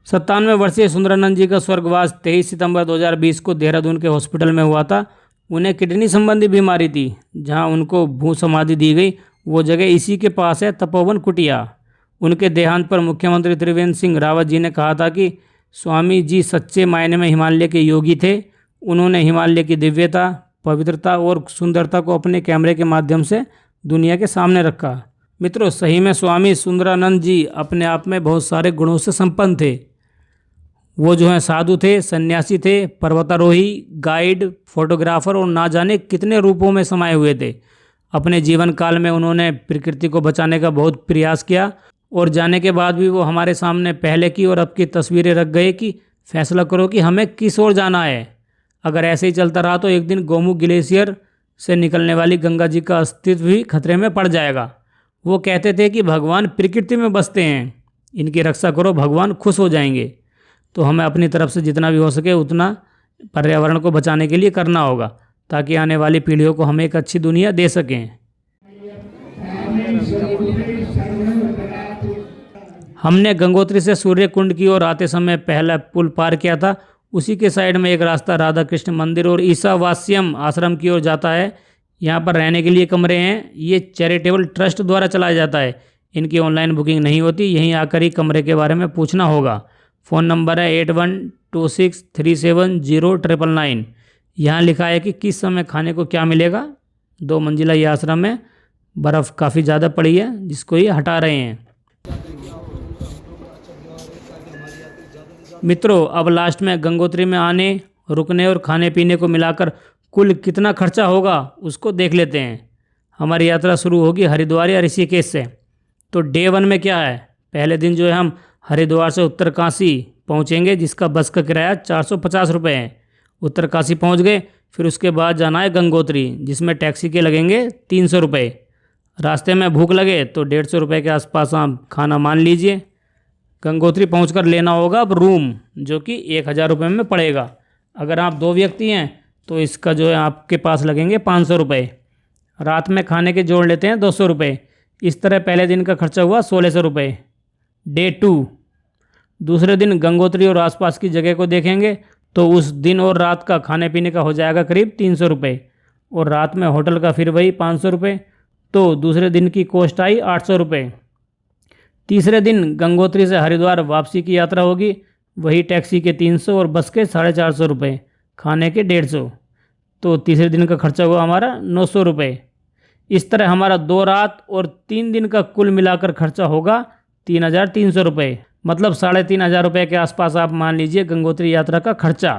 97 वर्षीय सुंदरानंद जी का स्वर्गवास 23 सितंबर 2020 को देहरादून के हॉस्पिटल में हुआ था। उन्हें किडनी संबंधी बीमारी थी। जहाँ उनको भू समाधि दी गई वो जगह इसी के पास है, तपोवन कुटिया। उनके देहांत पर मुख्यमंत्री त्रिवेंद्र सिंह रावत जी ने कहा था कि स्वामी जी सच्चे मायने में हिमालय के योगी थे। उन्होंने हिमालय की दिव्यता, पवित्रता और सुंदरता को अपने कैमरे के माध्यम से दुनिया के सामने रखा। मित्रों, सही में स्वामी सुंदरानंद जी अपने आप में बहुत सारे गुणों से संपन्न थे। वो जो हैं साधु थे, सन्यासी थे, पर्वतारोही, गाइड, फोटोग्राफर और ना जाने कितने रूपों में समाये हुए थे। अपने जीवन काल में उन्होंने प्रकृति को बचाने का बहुत प्रयास किया और जाने के बाद भी वो हमारे सामने पहले की और अब की तस्वीरें रख गए कि फैसला करो कि हमें किस ओर जाना है। अगर ऐसे ही चलता रहा तो एक दिन गोमुख ग्लेशियर से निकलने वाली गंगा जी का अस्तित्व भी खतरे में पड़ जाएगा। वो कहते थे कि भगवान प्रकृति में बसते हैं, इनकी रक्षा करो, भगवान खुश हो जाएंगे। तो हमें अपनी तरफ से जितना भी हो सके उतना पर्यावरण को बचाने के लिए करना होगा, ताकि आने वाली पीढ़ियों को हम एक अच्छी दुनिया दे सकें। हमने गंगोत्री से सूर्य कुंड की ओर आते समय पहला पुल पार किया था। उसी के साइड में एक रास्ता राधा कृष्ण मंदिर और ईसावास्यम आश्रम की ओर जाता है। यहाँ पर रहने के लिए कमरे हैं। ये चैरिटेबल ट्रस्ट द्वारा चलाया जाता है। इनकी ऑनलाइन बुकिंग नहीं होती, यहीं आकर ही कमरे के बारे में पूछना होगा। फ़ोन नंबर है 8126370999। यहाँ लिखा है कि किस समय खाने को क्या मिलेगा, 2 मंजिला ये आश्रम है। बर्फ़ काफ़ी ज़्यादा पड़ी है जिसको ये हटा रहे हैं। मित्रों, अब लास्ट में गंगोत्री में आने, रुकने और खाने पीने को मिलाकर कुल कितना खर्चा होगा उसको देख लेते हैं। हमारी यात्रा शुरू होगी हरिद्वार या ऋषिकेश से। तो डे 1 में क्या है, पहले दिन जो है हम हरिद्वार से उत्तरकाशी पहुंचेंगे, जिसका बस का किराया 450 रुपये है। उत्तरकाशी पहुंच गए, फिर उसके बाद जाना है गंगोत्री, जिसमें टैक्सी के लगेंगे 300 रुपये। रास्ते में भूख लगे तो 150 रुपये के आसपास आप खाना मान लीजिए। गंगोत्री पहुंचकर लेना होगा अब रूम, जो कि 1000 रुपये में पड़ेगा। अगर आप 2 व्यक्ति हैं तो इसका जो है आपके पास लगेंगे 500 रुपये। रात में खाने के जोड़ लेते हैं 200 रुपये। इस तरह पहले दिन का खर्चा हुआ 1600 रुपये। डे 2, दूसरे दिन गंगोत्री और आसपास की जगह को देखेंगे तो उस दिन और रात का खाने पीने का हो जाएगा करीब 300 रुपये, और रात में होटल का फिर वही 500 रुपये। तो दूसरे दिन की कॉस्ट आई 800 रुपये। तीसरे दिन गंगोत्री से हरिद्वार वापसी की यात्रा होगी, वही टैक्सी के 300 और बस के 450 रुपये, खाने के 150। तो तीसरे दिन का खर्चा हुआ हमारा 900 रुपये। इस तरह हमारा 2 रात और 3 दिन का कुल मिलाकर खर्चा होगा 3300 रुपये। मतलब 3500 रुपये के आसपास आप मान लीजिए गंगोत्री यात्रा का खर्चा।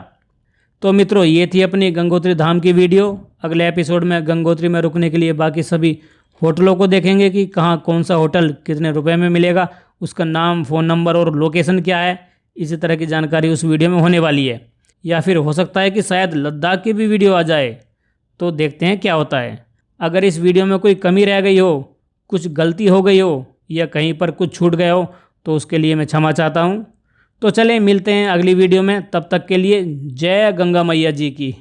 तो मित्रों, ये थी अपनी गंगोत्री धाम की वीडियो। अगले एपिसोड में गंगोत्री में रुकने के लिए बाकी सभी होटलों को देखेंगे कि कहाँ कौन सा होटल कितने रुपए में मिलेगा, उसका नाम, फ़ोन नंबर और लोकेशन क्या है। इसी तरह की जानकारी उस वीडियो में होने वाली है। या फिर हो सकता है कि शायद लद्दाख की भी वीडियो आ जाए, तो देखते हैं क्या होता है। अगर इस वीडियो में कोई कमी रह गई हो, कुछ गलती हो गई हो या कहीं पर कुछ छूट गया हो तो उसके लिए मैं क्षमा चाहता हूँ। तो चलें, मिलते हैं अगली वीडियो में। तब तक के लिए जय गंगा मैया जी की।